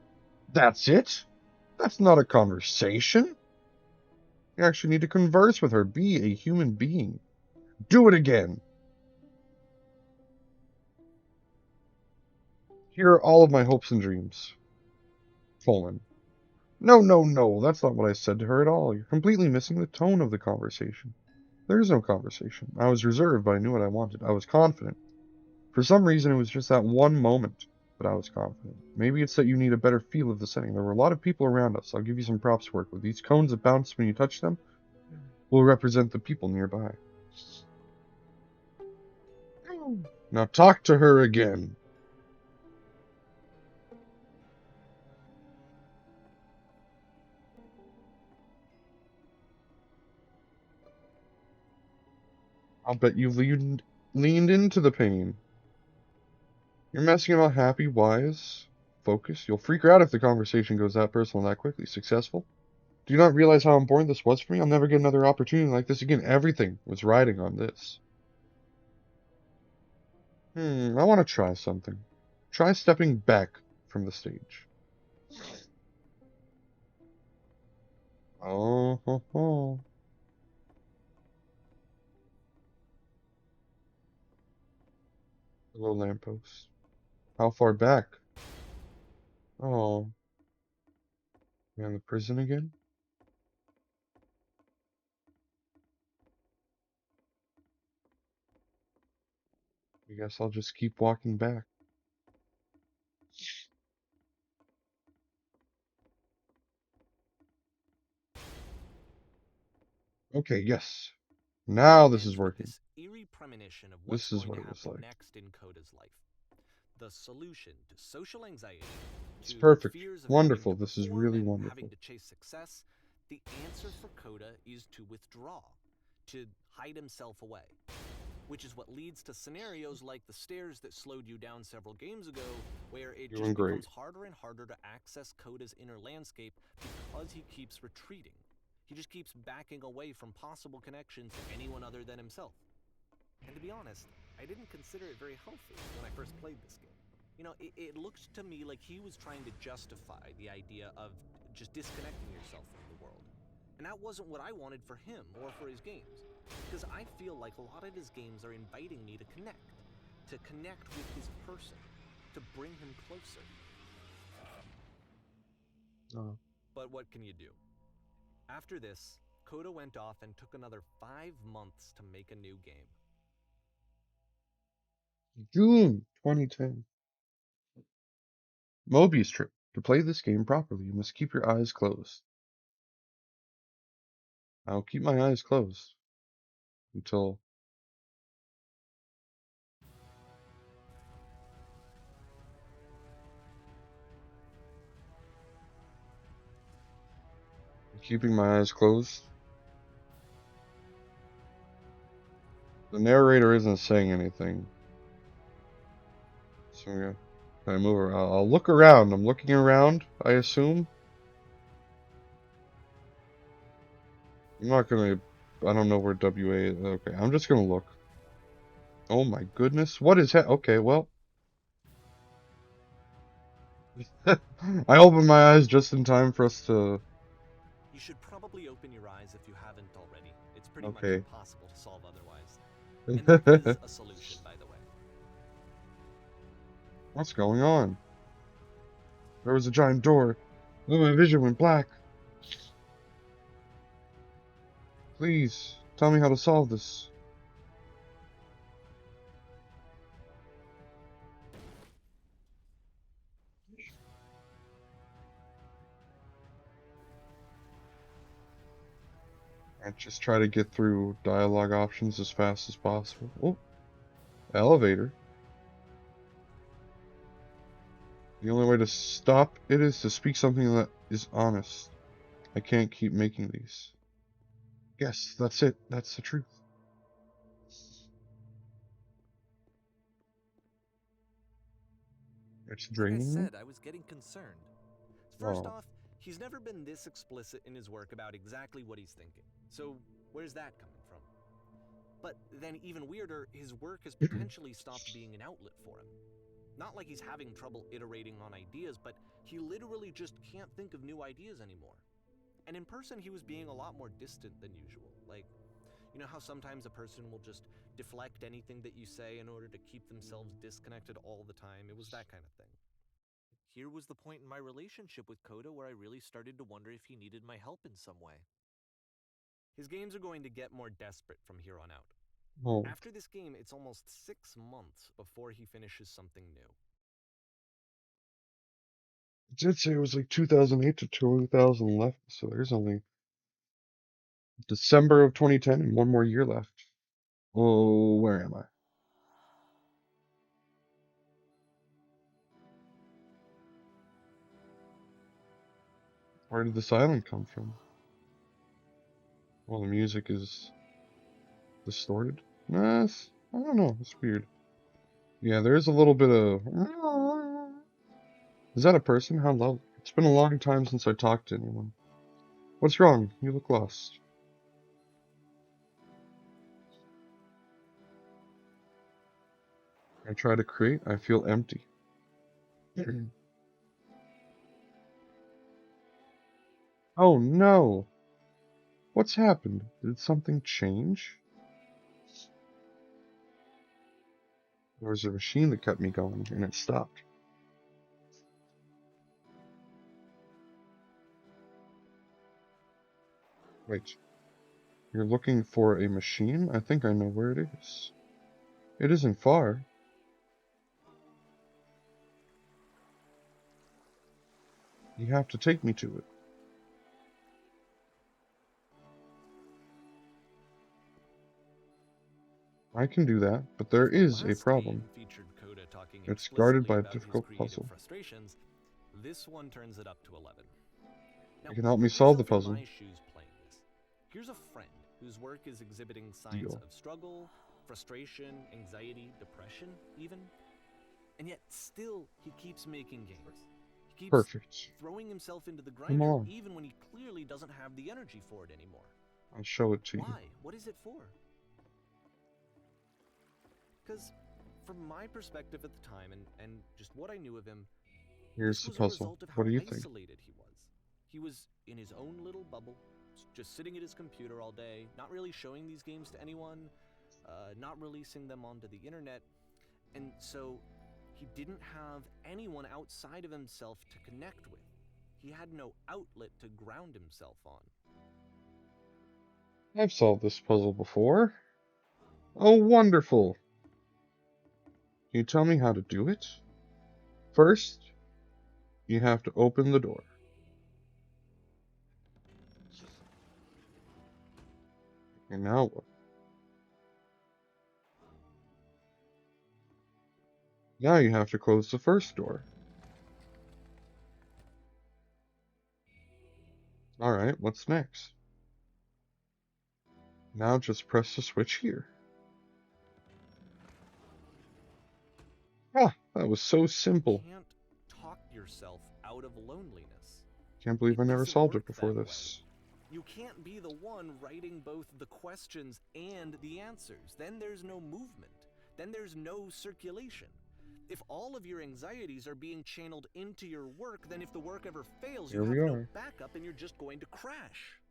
That's it? That's not a conversation. You actually need to converse with her. Be a human being. Do it again. Here are all of my hopes and dreams. Colon. No, no, no, that's not what I said to her at all. You're completely missing the tone of the conversation. There is no conversation. I was reserved, but I knew what I wanted. I was confident. For some reason, it was just that one moment, but I was confident. Maybe it's that you need a better feel of the setting. There were a lot of people around us. I'll give you some props to work with. These cones that bounce when you touch them will represent the people nearby. Now talk to her again. I'll bet you leaned into the pain. You're asking about happy, wise, focus. You'll freak her out if the conversation goes that personal that quickly. Successful? Do you not realize how important this was for me? I'll never get another opportunity like this again. Everything was riding on this. I want to try something. Try stepping back from the stage. Oh, ho, ho. Hello, lamppost. How far back? Oh, you're in the prison again? I guess I'll just keep walking back. Okay, yes. Now this is Ends with working. this eerie premonition of what's This is going what to it was happen like. next in Coda's life. The solution to social anxiety, It's to perfect. fears of having Wonderful. to This is perform really and having wonderful. to chase success, the answer for Coda is to withdraw, to hide himself away. Which is what leads to scenarios like the stairs that slowed you down several games ago, where it Doing just great. becomes harder and harder to access Coda's inner landscape because he keeps retreating. He just keeps backing away from possible connections to anyone other than himself. And to be honest, I didn't consider it very healthy when I first played this game. You know, it looked to me like he was trying to justify the idea of just disconnecting yourself from the world. And that wasn't what I wanted for him or for his games. Because I feel like a lot of his games are inviting me to connect with his person, to bring him closer. Oh. But what can you do? After this, Coda went off and took another 5 months to make a new game. June 2010. Mobius trip. To play this game properly, you must keep your eyes closed. I'll keep my eyes closed until keeping my eyes closed. The narrator isn't saying anything. So I'm gonna kind of move around. I'll look around. I'm looking around, I assume. I'm not gonna. I don't know where WA is. Okay, I'm just gonna look. Oh my goodness. What is that? Okay, well. I opened my eyes just in time for us to. You should probably open your eyes if you haven't already. It's pretty much Okay. impossible to solve otherwise. And there is a solution, by the way. What's going on? There was a giant door. Then my vision went black. Please, tell me how to solve this. I just try to get through dialogue options as fast as possible. Oh, elevator. The only way to stop it is to speak something that is honest. I can't keep making these. Yes, that's it. That's the truth. It's Like I draining me. said, I was getting concerned. First Oh, off, he's never been this explicit in his work about exactly what he's thinking. So, where's that coming from? But then, even weirder, his work has potentially stopped being an outlet for him. Not like he's having trouble iterating on ideas, but he literally just can't think of new ideas anymore. And in person, he was being a lot more distant than usual. Like, you know how sometimes a person will just deflect anything that you say in order to keep themselves disconnected all the time? It was that kind of thing. Here was the point in my relationship with Coda where I really started to wonder if he needed my help in some way. His games are going to get more desperate from here on out. oh. After this game, it's almost 6 months before he finishes something new. It did say it was like 2008 to 2011, so there's only December of 2010 and one more year left. Oh, where am I? Where did this island come from? Well, the music is distorted. Nah, I don't know. It's weird. Yeah, there is a little bit of. Is that a person? How low? It's been a long time since I talked to anyone. What's wrong? You look lost. I try to create. I feel empty. Oh no! What's happened? Did something change? There was a machine that kept me going, and it stopped. Wait, you're looking for a machine? I think I know where it is. It isn't far. You have to take me to it. I can do that, but there If the is a last game problem. featured Coda talking It's guarded explicitly by a about his difficult creative puzzle. frustrations, this one turns it up to 11. Now, You can help me put solve the yourself in puzzle. my shoes playing this. Here's a friend whose work is exhibiting signs Deal. of struggle, frustration, anxiety, depression, even. And yet, still, he keeps making games. He keeps Perfect. throwing himself into the Come grinder on. even when he clearly doesn't have the energy for it anymore. I'll show it to you. Why? What is it for? Because, from my perspective at the time and just what I knew of him, Here's this the was a puzzle. result of What how do you think? isolated he was. He was in his own little bubble, just sitting at his computer all day, not really showing these games to anyone, not releasing them onto the internet, and so he didn't have anyone outside of himself to connect with. He had no outlet to ground himself on. I've solved this puzzle before. Oh, wonderful. Can you tell me how to do it? First, you have to open the door. And now what? Now you have to close the first door. Alright, what's next? Now just press the switch here. Ah, that was so You simple. can't talk yourself out of loneliness. Can't believe It I never doesn't solved it work before that way. this. You can't be the one writing both the questions and the answers. Then there's no movement. Then there's no circulation. If all of your anxieties are being channeled into your work, then if the work ever fails, you Here we have no are. backup and you're just going to crash.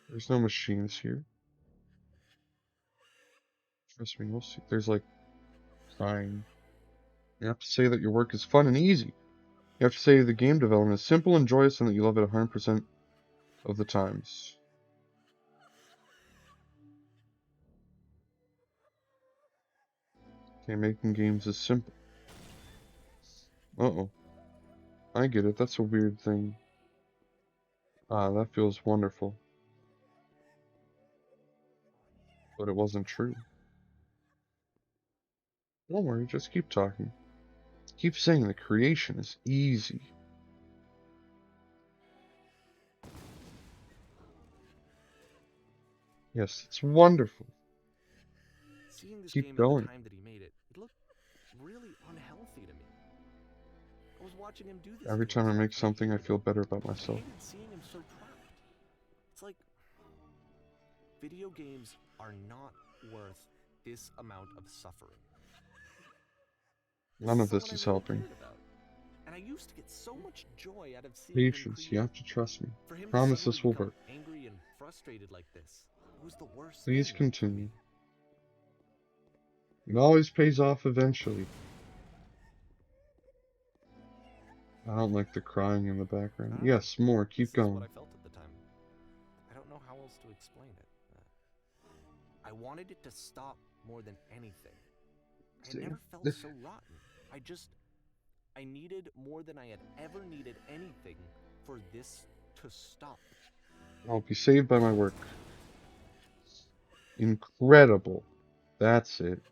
There's no machines here. Trust me, you'll see. There's like crying. You have to say that your work is fun and easy. You have to say the game development is simple and joyous and that you love it 100% of the times. Okay, making games is simple. Uh-oh. I get it. That's a weird thing. Ah, that feels wonderful. But it wasn't true. Don't worry, just keep talking. Keep saying that creation is easy. Yes, it's wonderful. Seeing this Keep game at the going. time that he made it, it looked really unhealthy to me. I was watching him do this Every to time I himself, make and I something, I hated feel it. better about I myself. hated seeing him so trapped. It's like video games are not worth this amount of suffering. This None is of someone this I is really helping. cared about. And I used to get so much joy out of seeing him Patience, you create. have to trust me. For him to Promise suddenly this will become work. angry and frustrated like this, it was the worst Please thing for continue. me. It always pays off eventually. I don't like the crying in the background. I don't know. Yes, more. Keep This is what going. I felt at the time. I don't know how else to explain it. I wanted it to stop more than anything. I had See? never felt so rotten. I needed more than I had ever needed anything for this to stop. I'll be saved by my work. Incredible. That's it.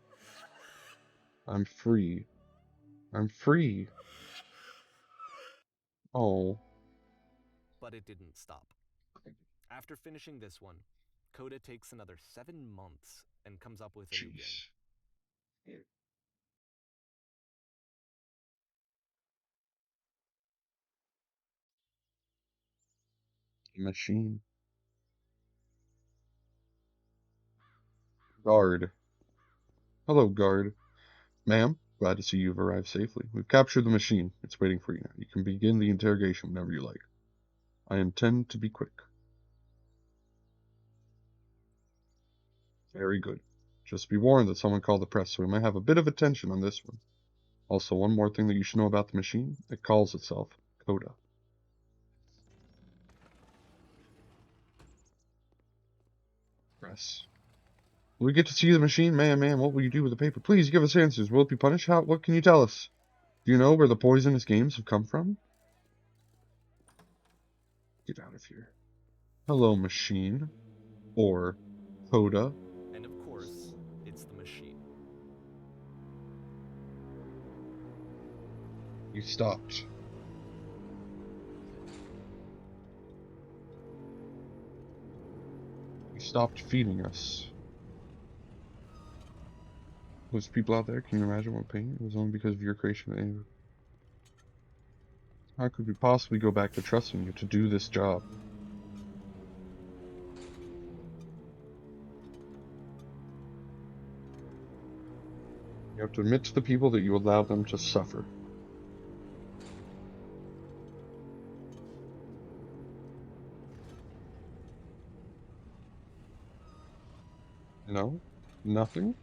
I'm free. I'm free. Oh, But it didn't stop. After finishing this one, Coda takes another 7 months and comes up with a new game. jeez. Machine. Guard. Hello, guard. Ma'am, glad to see you've arrived safely. We've captured the machine. It's waiting for you now. You can begin the interrogation whenever you like. I intend to be quick. Very good. Just be warned that someone called the press, so we might have a bit of attention on this one. Also, one more thing that you should know about the machine. It calls itself Coda. Press. Will we get to see the machine? Ma'am, what will you do with the paper? Please give us answers. Will it be punished? How? What can you tell us? Do you know where the poisonous games have come from? Get out of here. Hello, machine. Or Coda. And of course, it's the machine. You stopped. You stopped feeding us. Those people out there, can you imagine what pain? It was only because of your creation that how could we possibly go back to trusting you to do this job? You have to admit to the people that you allowed them to suffer. No? Nothing?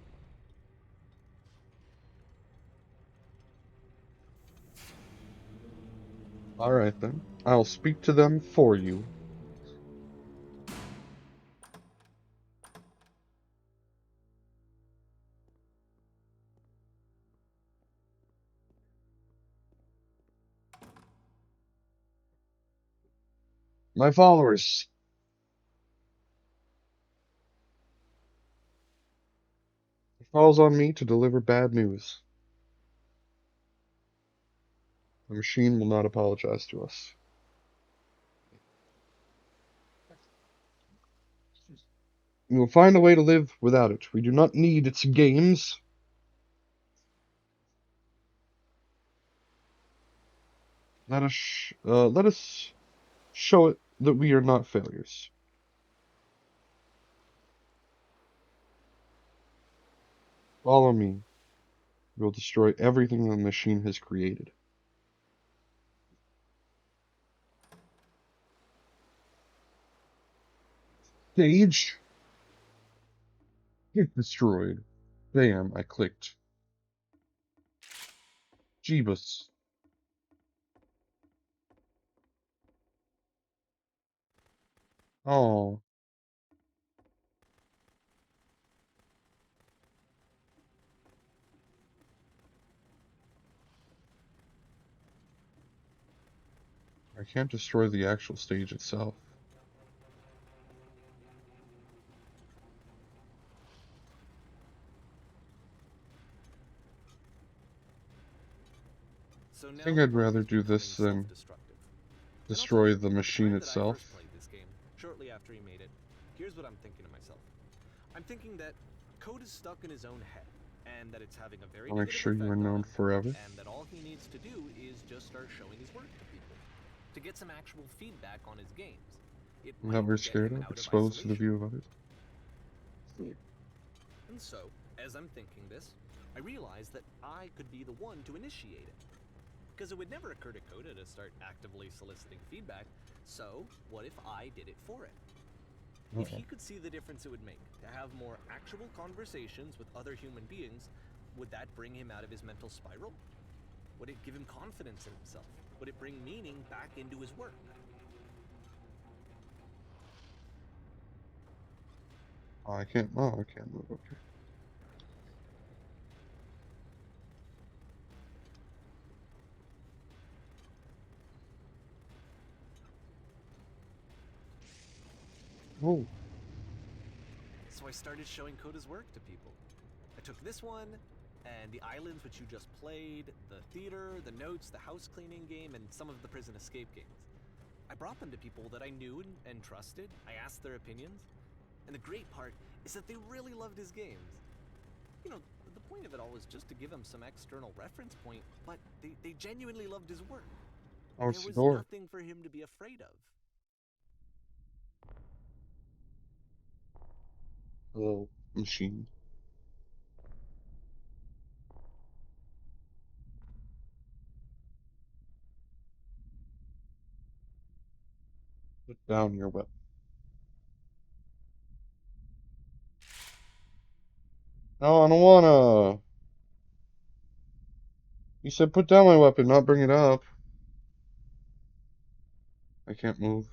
Alright then. I'll speak to them for you. My followers, it falls on me to deliver bad news. The machine will not apologize to us. We will find a way to live without it. We do not need its games. Let us show it that we are not failures. Follow me. We will destroy everything the machine has created. Stage, get destroyed. Bam, I clicked. Jeebus. Oh, I can't destroy the actual stage itself. So I now think the I'd world rather is do becoming this than self-destructive. And I'll tell destroy you, the at the machine time that I first itself. played this game, shortly after he made it, here's what I'm thinking to myself. I'm thinking that Code is stuck in his own head, and that it's having a very I'll make negative sure you are effect on known him, forever. and that all he needs to do is just start showing his work to people, to get some actual feedback on his games. It I'm not might very get scared him of, out of exposed to the isolation. view of others. And so, as I'm thinking this, I realize that I could be the one to initiate it. Because it would never occur to Coda to start actively soliciting feedback, so what if I did it for it? If Uh-oh. he could see the difference it would make to have more actual conversations with other human beings, would that bring him out of his mental spiral? Would it give him confidence in himself? Would it bring meaning back into his work? Oh, I can't. Oh, I can't move. Okay. Oh, So I started showing Coda's work to people. I took this one, and the islands which you just played, the theater, the notes, the house cleaning game, and some of the prison escape games. I brought them to people that I knew and trusted. I asked their opinions. And the great part is that they really loved his games. You know, the point of it all was just to give him some external reference point, but they genuinely loved his work. oh, There it's the was door. nothing for him to be afraid of. The little machine. Put down your weapon. No, I don't wanna. You said put down my weapon, not bring it up. I can't move.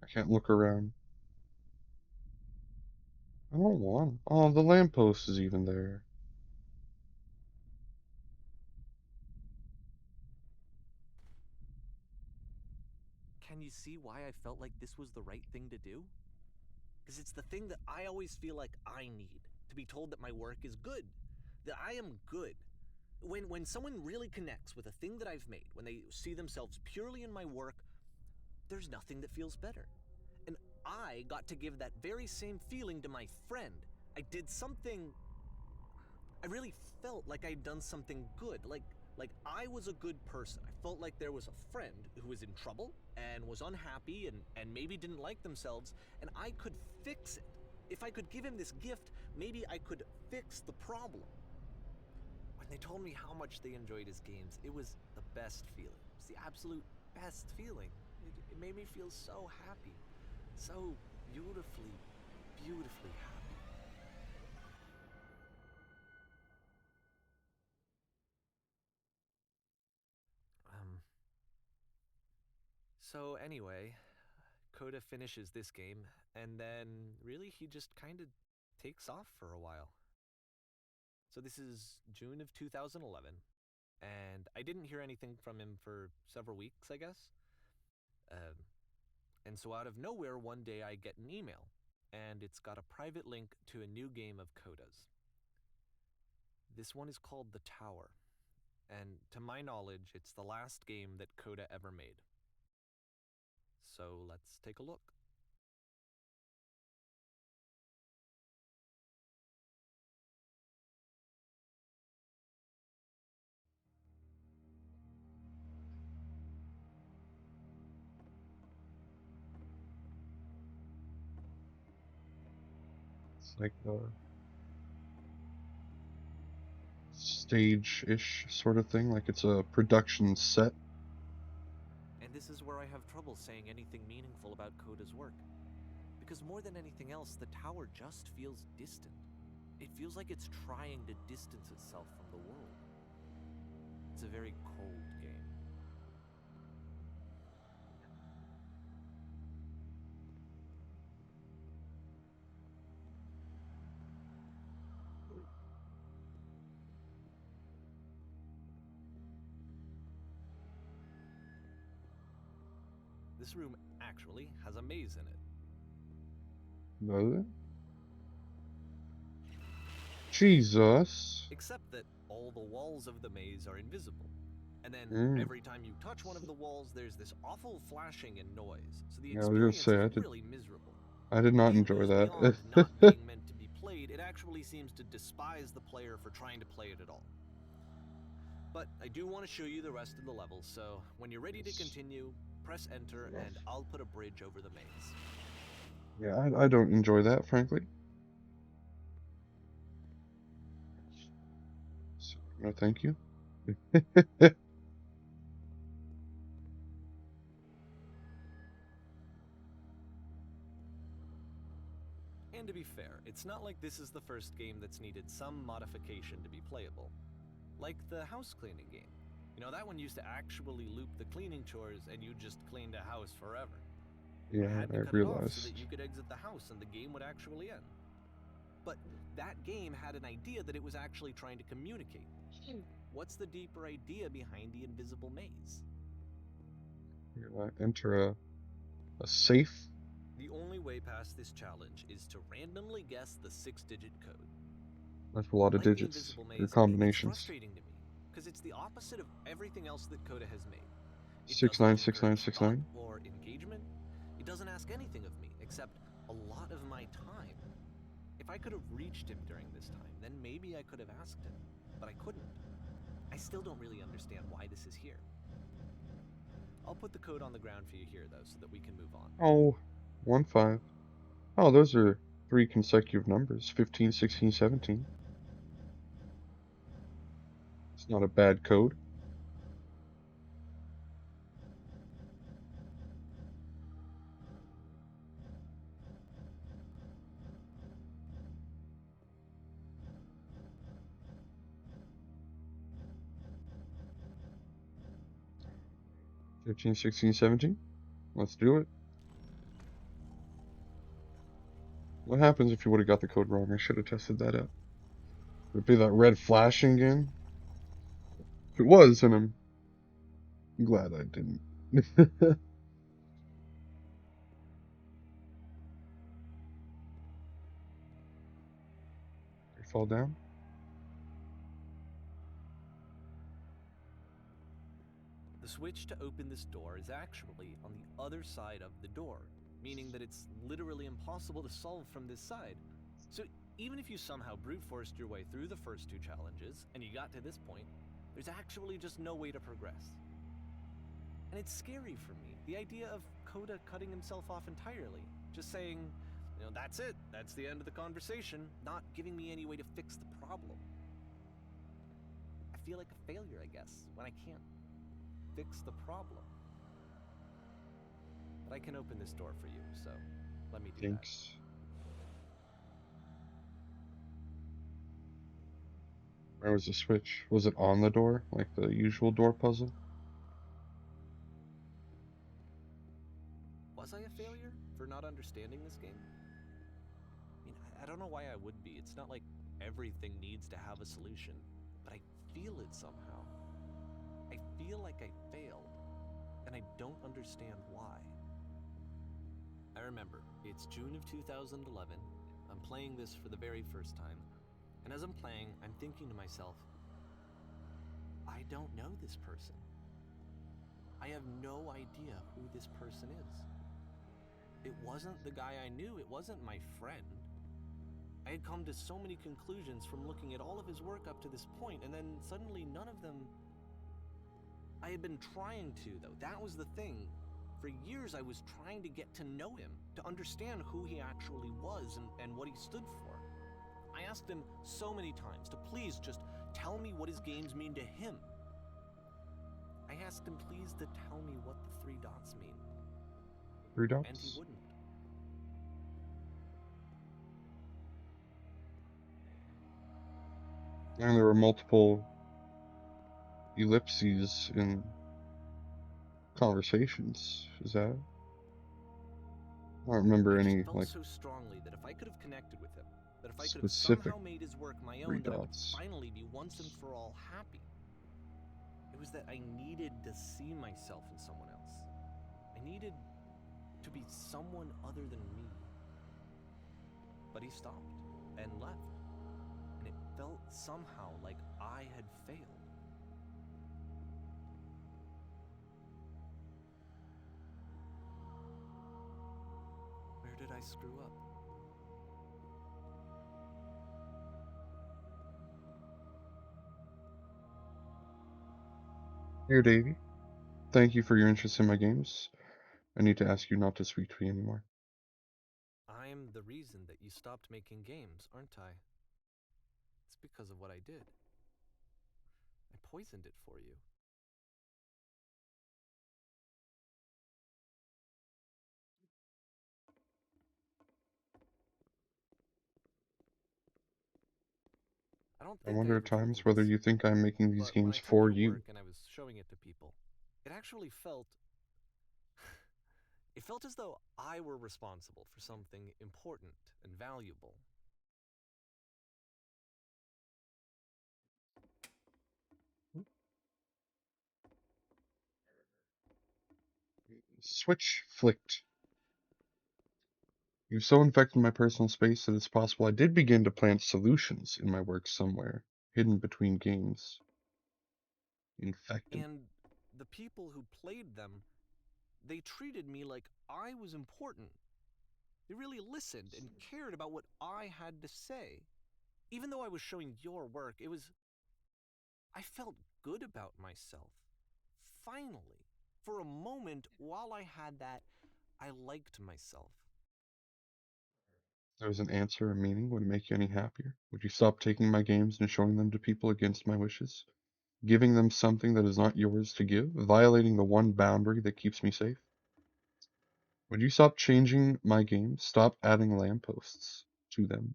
I can't look around. I don't want. Oh, the lamppost is even there. Can you see why I felt like this was the right thing to do? Because it's the thing that I always feel like I need to be told that my work is good, that I am good. When someone really connects with a thing that I've made, when they see themselves purely in my work, there's nothing that feels better. And I got to give that very same feeling to my friend. I did something. I really felt like I'd done something good. Like I was a good person. I felt like there was a friend who was in trouble and was unhappy and maybe didn't like themselves, and I could fix it. If I could give him this gift, maybe I could fix the problem. When they told me how much they enjoyed his games, it was the best feeling. It was the absolute best feeling. It made me feel so happy. So beautifully, beautifully happy. Um, so anyway, Coda finishes this game, and then really he just kind of takes off for a while. So this is June of 2011, and I didn't hear anything from him for several weeks, I guess. Um, and so out of nowhere, one day I get an email, and it's got a private link to a new game of Coda's. This one is called The Tower, and to my knowledge, it's the last game that Coda ever made. So let's take a look. It's like a stage-ish sort of thing, like it's a production set. And this is where I have trouble saying anything meaningful about Coda's work. Because more than anything else, the tower just feels distant. It feels like it's trying to distance itself from the world. It's a very cold game. this room actually has a maze in it. Does it? Jesus. Except that all the walls of the maze are invisible. And then every time you touch one of the walls, there's this awful flashing and noise. So the Yeah, I was gonna experience say is really miserable. I did not The game enjoy goes that. beyond not being meant to be played. It actually seems to despise the player for trying to play it at all. But I do want to show you the rest of the levels, so when you're ready to continue, press enter and I'll put a bridge over the maze. Yeah, I don't enjoy that, frankly. So, no, thank you. And to be fair, it's not like this is the first game that's needed some modification to be playable. Like the house cleaning game. You know, that one used to actually loop the cleaning chores and you just cleaned a house forever. Yeah, I had to I cut it off so realized. that you could exit the house and the game would actually end. But that game had an idea that it was actually trying to communicate. What's the deeper idea behind the invisible maze? You're gonna enter a safe. The only way past this challenge is to randomly guess the 6-digit code. That's a lot of Like the digits invisible or maze, it's combinations. frustrating to me because it's the opposite of everything else that Coda has made. It 696969. or engagement. It doesn't ask anything of me except a lot of my time. If I could have reached him during this time, then maybe I could have asked him, but I couldn't. I still don't really understand why this is here. I'll put the code on the ground for you here, though, so that we can move on. Oh, 15. Oh, those are 3 consecutive numbers. 15, 16, 17. It's not a bad code. $15, $16, $17. Let's do it. What happens if you would have got the code wrong? I should have tested that out. Would it be that red flashing again? If it was, then I'm glad I didn't. You fall down? The switch to open this door is actually on the other side of the door, meaning that it's literally impossible to solve from this side. So even if you somehow brute forced your way through the first 2 challenges and you got to this point, there's actually just no way to progress. And it's scary for me, the idea of Coda cutting himself off entirely, just saying, you know, that's it, that's the end of the conversation, not giving me any way to fix the problem. I feel like a failure, I guess, when I can't fix the problem. But I can open this door for you, so let me do Thanks. Where was the switch? Was it on the door, like the usual door puzzle? Was I a failure for not understanding this game? I mean, I don't know why I would be. It's not like everything needs to have a solution, but I feel it somehow. I feel like I failed, and I don't understand why. I remember, it's June of 2011, I'm playing this for the very first time, and as I'm playing, I'm thinking to myself, I don't know this person. I have no idea who this person is. It wasn't the guy I knew, it wasn't my friend. I had come to so many conclusions from looking at all of his work up to this point, and then suddenly none of them... I had been trying to, though. That was the thing. For years I was trying to get to know him, to understand who he actually was and what he stood for. I asked him so many times to please just tell me what his games mean to him. I asked him please to tell me what the 3 dots mean. 3 dots? And he wouldn't. And there were multiple ellipses in conversations. Is that? I don't remember I any, just felt like, so strongly that if I could have connected with him, that if I could have specific somehow made his work my 3 own, that I would dots. finally be once and for all happy. It was that I needed to see myself in someone else. I needed to be someone other than me. But he stopped and left, and it felt somehow like I had failed. Where did I screw up? Here, Davy. Thank you for your interest in my games. I need to ask you not to speak to me anymore. I'm the reason that you stopped making games, aren't I? It's because of what I did. I poisoned it for you. I don't I think I wonder at ever told you times whether this, you think I'm making these but when games I took for your you. work and I was showing it to people, it actually felt. It felt as though I were responsible for something important and valuable. Switch flicked. You've so infected my personal space that it's possible I did begin to plant solutions in my work somewhere, hidden between games. Infected. And the people who played them, they treated me like I was important. They really listened and cared about what I had to say. Even though I was showing your work, it was. I felt good about myself. Finally. For a moment, while I had that, I liked myself. If there was an answer, a meaning, would it make you any happier? Would you stop taking my games and showing them to people against my wishes? Giving them something that is not yours to give? Violating the one boundary that keeps me safe? Would you stop changing my games? Stop adding lampposts to them?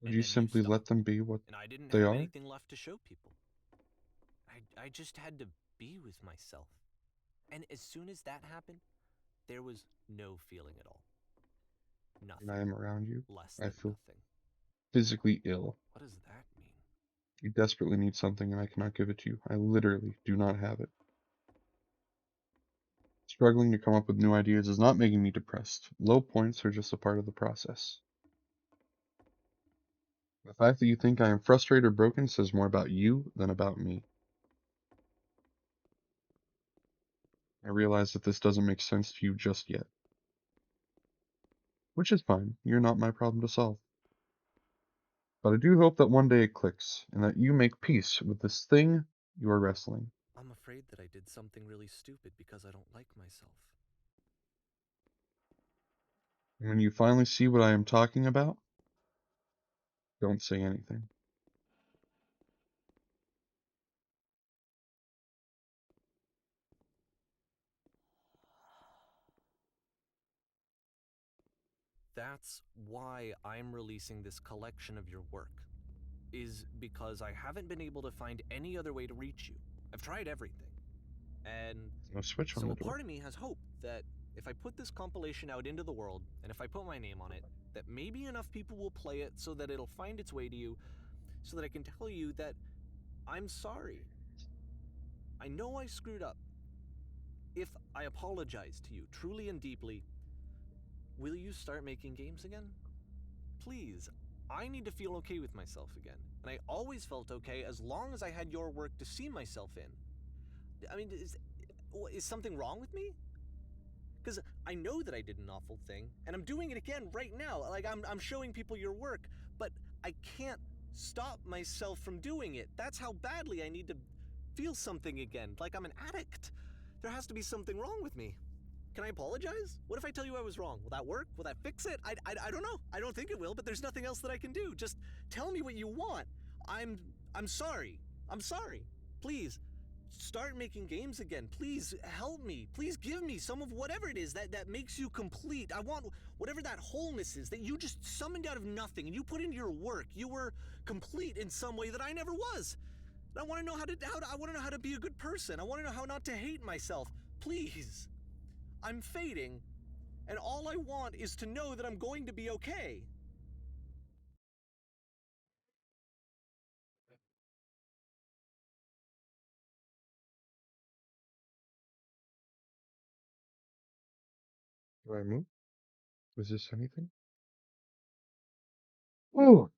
Would And you then you simply let stopped. them be what And I didn't they have are? anything left to show people. I just had to be with myself. And as soon as that happened, there was no feeling at all. When I Nothing. am around you, Less I than feel nothing. physically ill. What does that mean? You desperately need something and I cannot give it to you. I literally do not have it. Struggling to come up with new ideas is not making me depressed. Low points are just a part of the process. The fact that you think I am frustrated or broken says more about you than about me. I realize that this doesn't make sense to you just yet. Which is fine. You're not my problem to solve. But I do hope that one day it clicks, and that you make peace with this thing you are wrestling. I'm afraid that I did something really stupid because I don't like myself. And when you finally see what I am talking about, don't say anything. That's why I'm releasing this collection of your work. Is because I haven't been able to find any other way to reach you. I've tried everything. And No switch on so the a door. part of me has hope that if I put this compilation out into the world, and if I put my name on it, that maybe enough people will play it so that it'll find its way to you, so that I can tell you that I'm sorry. I know I screwed up. If I apologize to you truly and deeply, will you start making games again? Please. I need to feel okay with myself again. And I always felt okay as long as I had your work to see myself in. I mean, is something wrong with me? Because I know that I did an awful thing, and I'm doing it again right now. Like, I'm showing people your work, but I can't stop myself from doing it. That's how badly I need to feel something again, like I'm an addict. There has to be something wrong with me. Can I apologize? What if I tell you I was wrong? Will that work? Will that fix it? I don't know. I don't think it will, but there's nothing else that I can do. Just tell me what you want. I'm I'm sorry. I'm sorry. Please start making games again. Please help me. Please give me some of whatever it is that makes you complete. I want whatever that wholeness is that you just summoned out of nothing and you put into your work. You were complete in some way that I never was. I want to know I want to know how to be a good person. I want to know how not to hate myself. Please. I'm fading, and all I want is to know that I'm going to be okay. Do I move? Was this anything? Oh,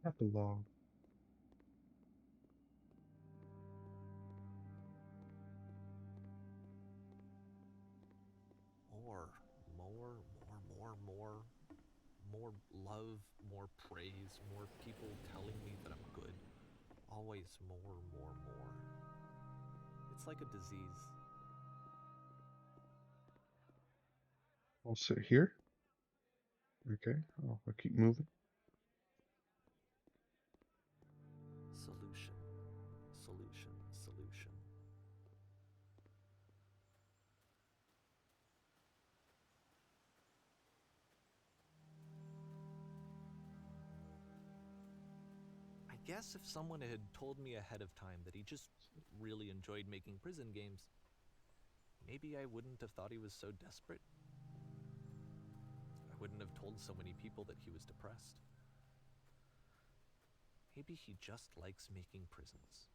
not the log. More, more. More love, more praise, more people telling me that I'm good. Always more. It's like a disease. I'll sit here. Okay, I'll keep moving. Solution. I guess if someone had told me ahead of time that he just really enjoyed making prison games, maybe I wouldn't have thought he was so desperate. I wouldn't have told so many people that he was depressed. Maybe he just likes making prisons.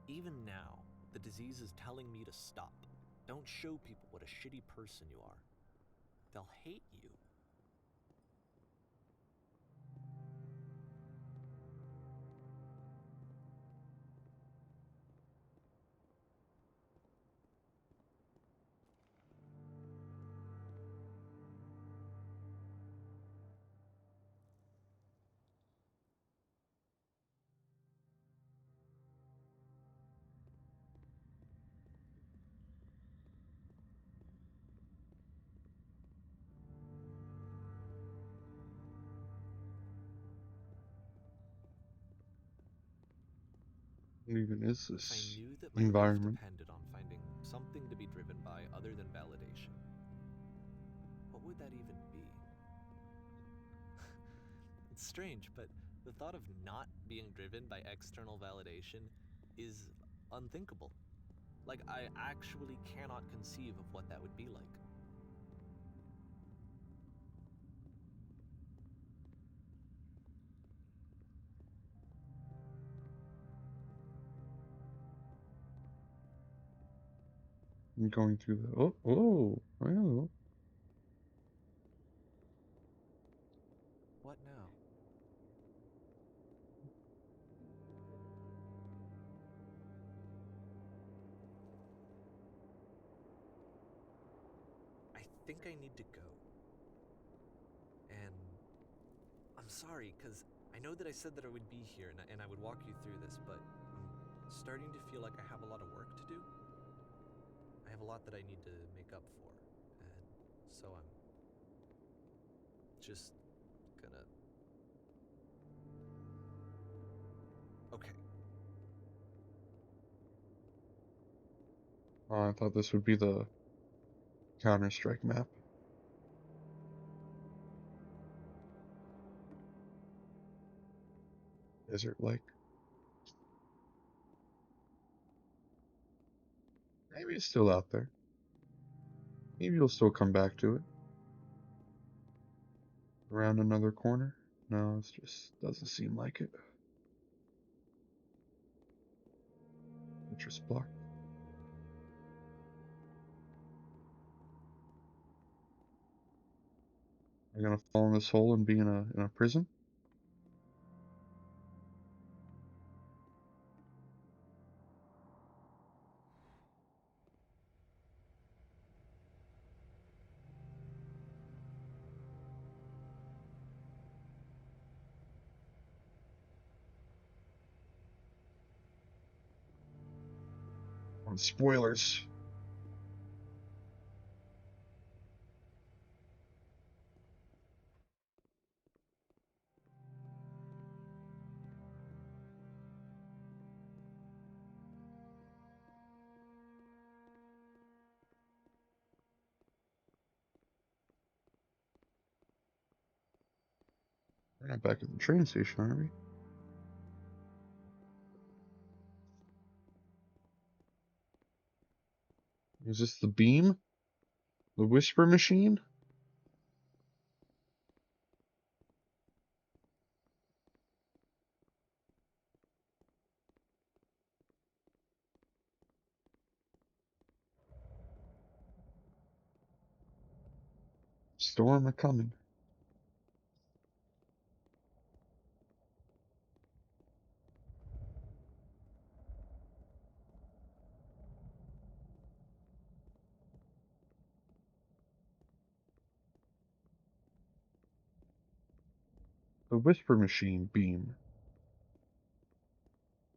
Even now, the disease is telling me to stop. Don't show people what a shitty person you are. They'll hate you. What even is If I this knew that my life environment? depended on finding something to be driven by other than validation, what would that even be? It's strange, but the thought of not being driven by external validation is unthinkable. Like, I actually cannot conceive of what that would be like. I'm going through the. Oh. What now? I think I need to go. And I'm sorry, because I know that I said that I would be here and I would walk you through this, but I'm starting to feel like I have a lot of work to do. I have a lot that I need to make up for, and so I'm just gonna. Okay. I thought this would be the Counter-Strike map. Desert like. Maybe it's still out there. Maybe you'll still come back to it. Around another corner. No, it just doesn't seem like it. Interest blocked. Am I gonna fall in this hole and be in a prison? On spoilers. We're not back at the train station, are we? Is this the beam? The whisper machine? Storm a coming. The whisper machine beam.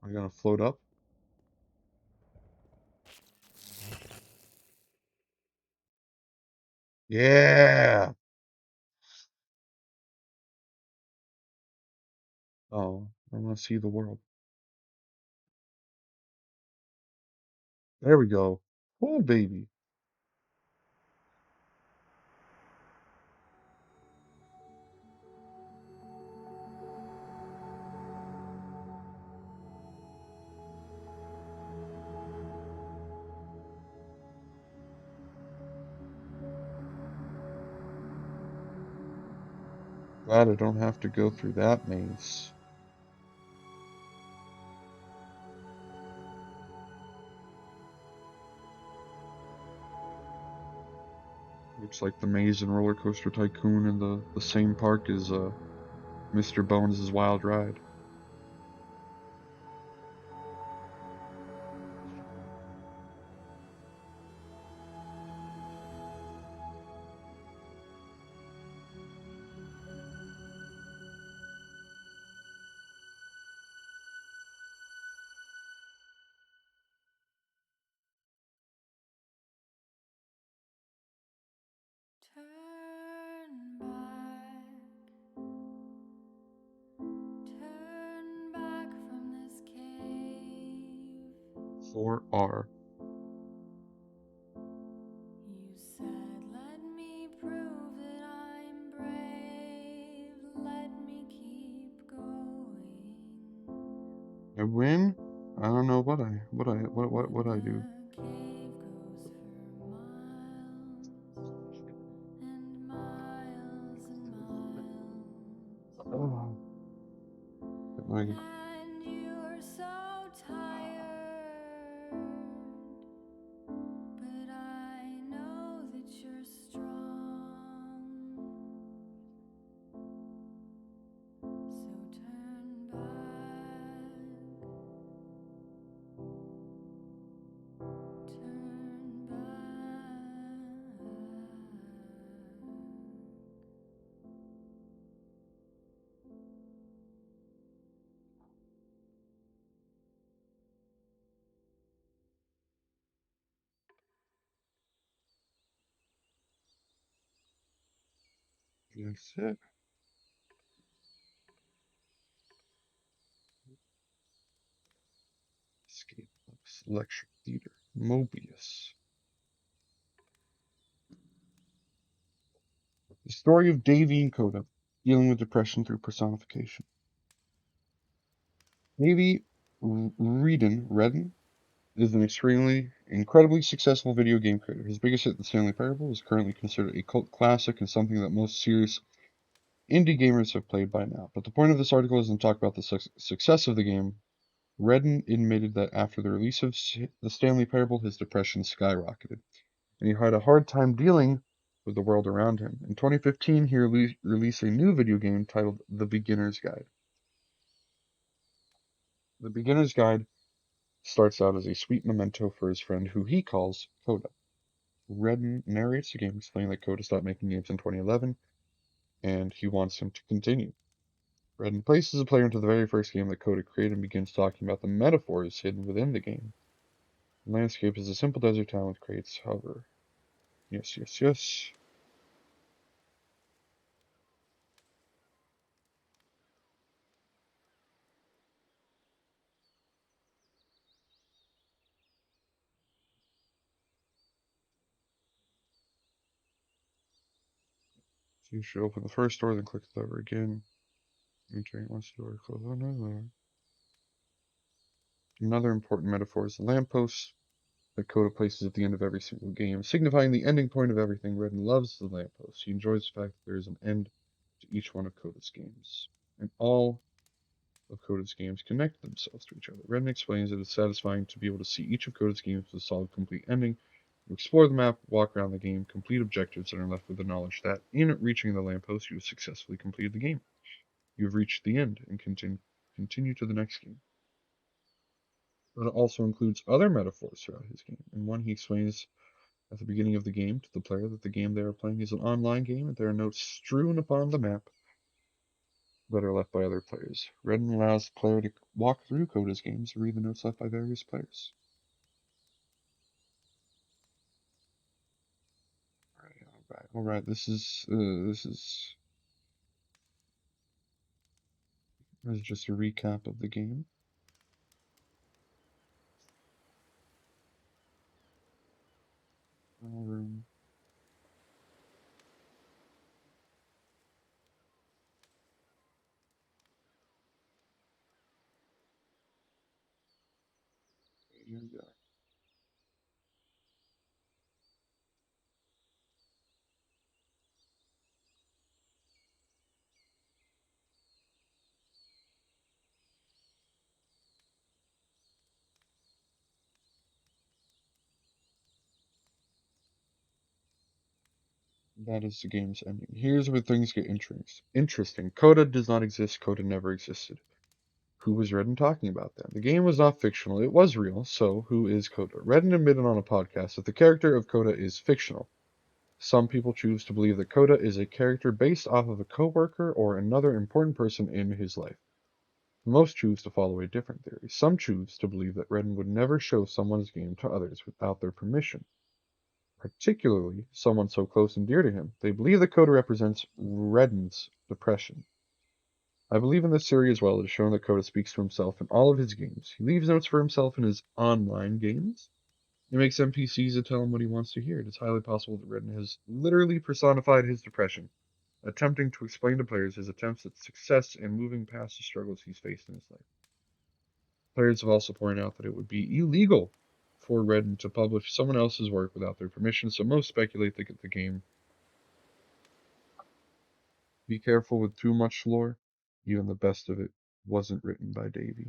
Am I gonna float up? Yeah! Oh, I wanna see the world. There we go. Oh, baby. Glad I don't have to go through that maze. Looks like the maze in Roller Coaster Tycoon in the same park as Mr. Bones' Wild Ride. Turn back, turn back from this cave. 4R. You said, let me prove that I'm brave. Let me keep going. I win? I don't know what I do. The cave goes for miles and miles and miles. Oh, my And you're so tired, but I know that you're strong. So turn back, turn back. that's it. Escape Box Lecture Theater. Mobius. The story of Davy and Coda, dealing with depression through personification. Davy Redden is an incredibly successful video game creator. His biggest hit, The Stanley Parable, is currently considered a cult classic and something that most serious indie gamers have played by now. But the point of this article isn't to talk about the success of the game. Redden admitted that after the release of The Stanley Parable, his depression skyrocketed, and he had a hard time dealing with the world around him. In 2015, he released a new video game titled The Beginner's Guide. The Beginner's Guide starts out as a sweet memento for his friend who he calls Coda. Redden narrates the game, explaining that Coda stopped making games in 2011, and he wants him to continue. Redden places the player into the very first game that Coda created and begins talking about the metaphors hidden within the game. The landscape is a simple desert town with crates, however. Yes, yes, yes. So you should open the first door, then click the lever again. Another important metaphor is the lamppost that Coda places at the end of every single game, signifying the ending point of everything. Redden loves the lamppost. He enjoys the fact that there is an end to each one of Coda's games. And all of Coda's games connect themselves to each other. Redden explains that it's satisfying to be able to see each of Coda's games with a solid, complete ending. You explore the map, walk around the game, complete objectives, and are left with the knowledge that, in reaching the lamppost, you have successfully completed the game. You have reached the end and continue to the next game. But it also includes other metaphors throughout his game. In one, he explains at the beginning of the game to the player that the game they are playing is an online game and there are notes strewn upon the map that are left by other players. Redden allows the player to walk through Coda's games and read the notes left by various players. Alright. This is just a recap of the game. Room. Here we go. That is the game's ending. Here's where things get interesting. Coda does not exist. Coda never existed. Who was Redden talking about then? The game was not fictional, it was real, so who is Coda? Redden admitted on a podcast that the character of Coda is fictional. Some people choose to believe that Coda is a character based off of a coworker or another important person in his life. Most choose to follow a different theory. Some choose to believe that Redden would never show someone's game to others without their permission, particularly someone so close and dear to him. They believe that Coda represents Redden's depression. I believe in this theory as well. It is shown that Coda speaks to himself in all of his games. He leaves notes for himself in his online games. He makes NPCs to tell him what he wants to hear. It is highly possible that Redden has literally personified his depression, attempting to explain to players his attempts at success and moving past the struggles he's faced in his life. Players have also pointed out that it would be illegal for Redden to publish someone else's work without their permission, so most speculate that the game. Be careful with too much lore. Even the best of it wasn't written by Davey.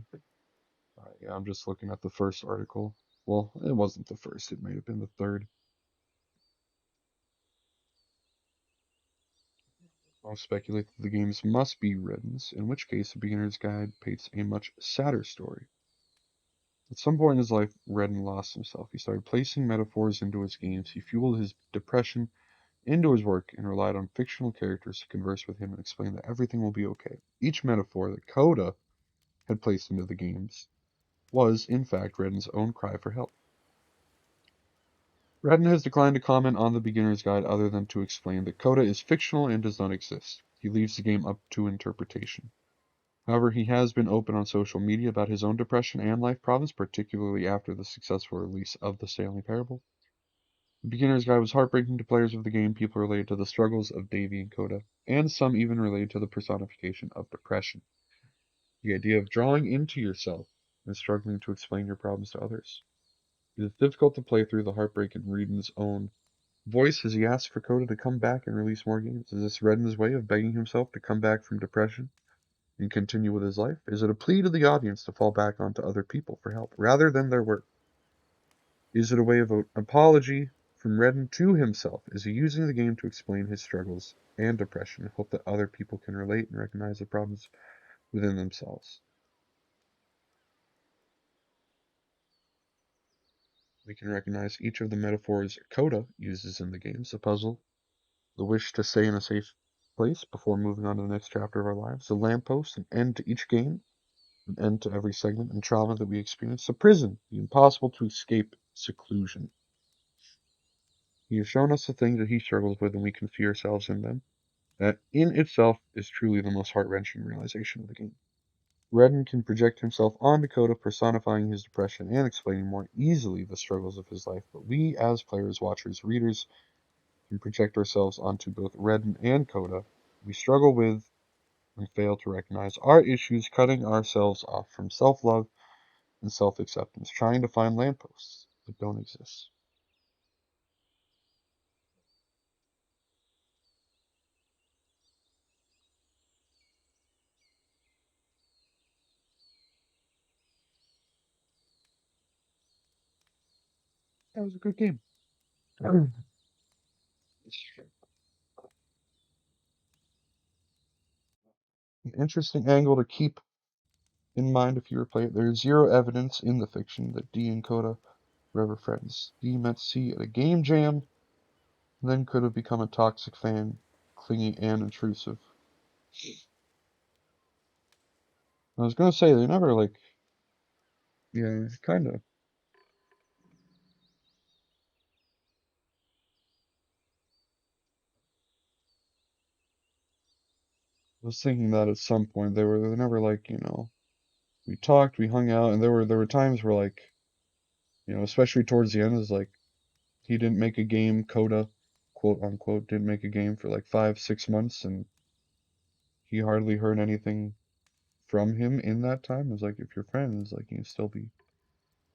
Yeah, I'm just looking at the first article. Well, it wasn't the first, it may have been the third. I'll speculate that the games must be Redden's, in which case a beginner's guide paints a much sadder story. At some point in his life, Redden lost himself. He started placing metaphors into his games. He fueled his depression into his work and relied on fictional characters to converse with him and explain that everything will be okay. Each metaphor that Coda had placed into the games was, in fact, Redden's own cry for help. Redden has declined to comment on the beginner's guide other than to explain that Coda is fictional and does not exist. He leaves the game up to interpretation. However, he has been open on social media about his own depression and life problems, particularly after the successful release of the Stanley Parable. The beginner's guide was heartbreaking to players of the game, people related to the struggles of Davy and Coda, and some even related to the personification of depression. The idea of drawing into yourself and struggling to explain your problems to others. It is difficult to play through the heartbreak in Redden's own voice as he asks for Coda to come back and release more games. Is this Redden's way of begging himself to come back from depression and continue with his life? Is it a plea to the audience to fall back onto other people for help rather than their work? Is it a way of an apology from Redden to himself? Is he using the game to explain his struggles and depression and hope that other people can relate and recognize the problems within themselves? We can recognize each of the metaphors Coda uses in the games: the puzzle, the wish to stay in a safe place before moving on to the next chapter of our lives, the lamppost, an end to each game, an end to every segment and trauma that we experience, the prison, the impossible to escape seclusion. He has shown us the things that he struggles with and we can see ourselves in them. That in itself is truly the most heart-wrenching realization of the game. Redden can project himself onto Coda, personifying his depression and explaining more easily the struggles of his life, but we as players, watchers, readers can project ourselves onto both Redden and Coda. We struggle with and fail to recognize our issues, cutting ourselves off from self-love and self-acceptance, trying to find lampposts that don't exist. That was a good game. An interesting angle to keep in mind if you replay it. There is zero evidence in the fiction that D and Coda were ever friends. D met C at a game jam, and then could have become a toxic fan, clingy and intrusive. I was gonna say they never like, yeah, kind of. I was thinking that at some point they were never like, we talked, we hung out, and there were times where like, especially towards the end, is like he didn't make a game, Coda, quote unquote, didn't make a game for like 5, 6 months, and he hardly heard anything from him in that time. It was like if you're friends, like you can still be.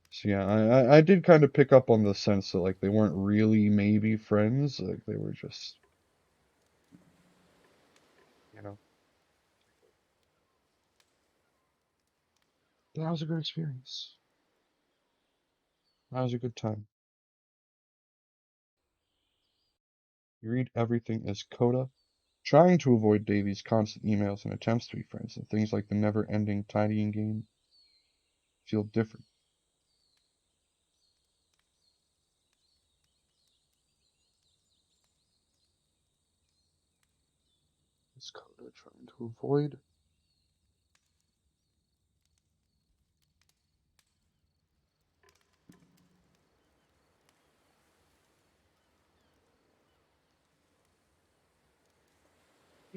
So yeah, I did kind of pick up on the sense that like they weren't really maybe friends, like they were just, you know. That was a good experience. That was a good time. You read everything as Coda, trying to avoid Davy's constant emails and attempts to be friends, and things like the never-ending tidying game feel different. Is Coda trying to avoid?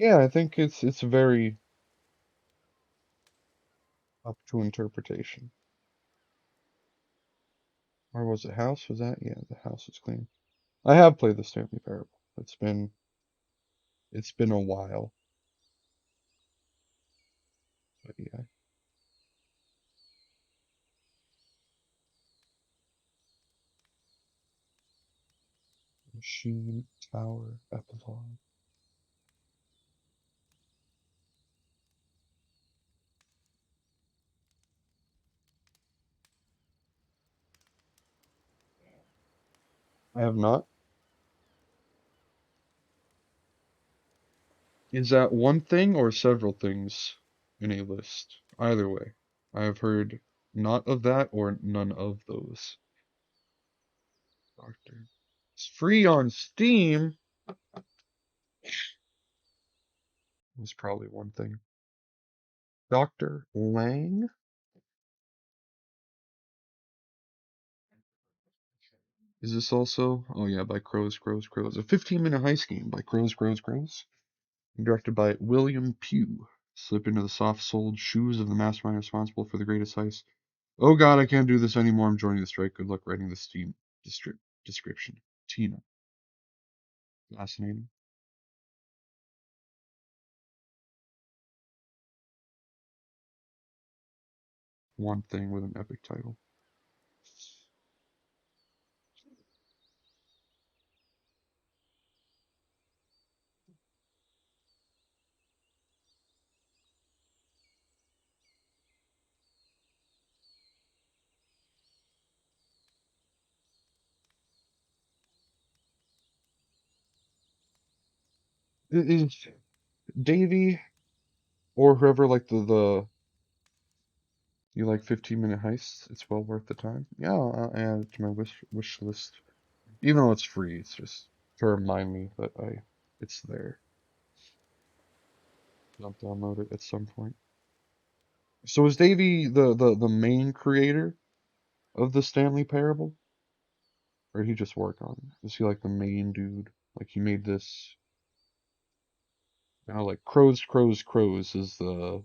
Yeah, I think it's very up to interpretation. Or was it House? Was that? Yeah, the House is clean. I have played the Stanley Parable. It's been a while, but yeah. Machine Tower Epilogue. I have not. Is that one thing or several things in a list? Either way, I have heard not of that or none of those. Doctor. It's free on Steam. Was probably one thing. Dr. Lang? Is this also? Oh yeah, by Crows. A 15-minute heist game by Crows. Directed by William Pugh. Slip into the soft-soled shoes of the mastermind responsible for the greatest heist. Oh god, I can't do this anymore. I'm joining the strike. Good luck writing the Steam description. Tina. Fascinating. One thing with an epic title. Is Davey or whoever like the you like 15-minute heists? It's well worth the time. Yeah, I'll add it to my wish list. Even though it's free, it's just to remind me that it's there. I'll download it at some point. So is Davey the main creator of the Stanley Parable? Or did he just work on it? Is he like the main dude? Like he made this now like Crows is the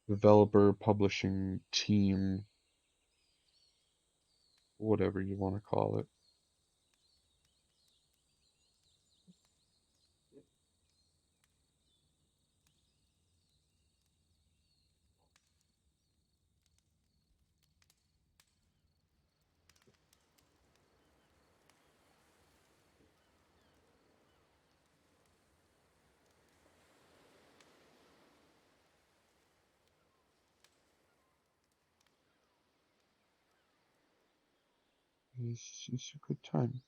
developer publishing team, whatever you want to call it. It's a good time.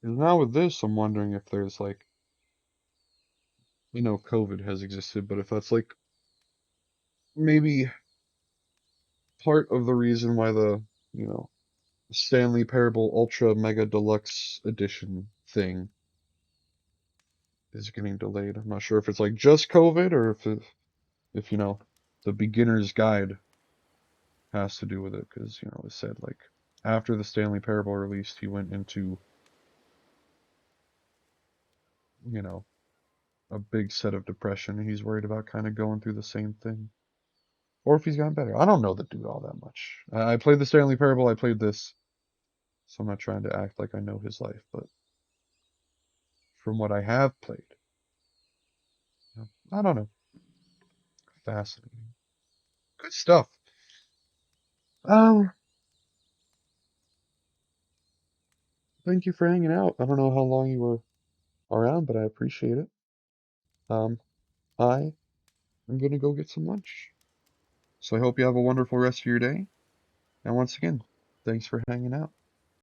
And now with this, I'm wondering if there's like, COVID has existed, but if that's like maybe part of the reason why the, you know, Stanley Parable Ultra Mega Deluxe Edition thing is getting delayed. I'm not sure if it's like just COVID or if the beginner's guide has to do with it, because it said like after the Stanley Parable released, he went into you know a big set of depression, and he's worried about kind of going through the same thing, or if he's gotten better. I don't know the dude all that much. I played the Stanley Parable. I played this, so I'm not trying to act like I know his life, but from what I have played, I don't know. Fascinating, good stuff. Um, Thank you for hanging out. I don't know how long you were around, but I appreciate it. Um, I am gonna go get some lunch. So I hope you have a wonderful rest of your day. And once again, thanks for hanging out.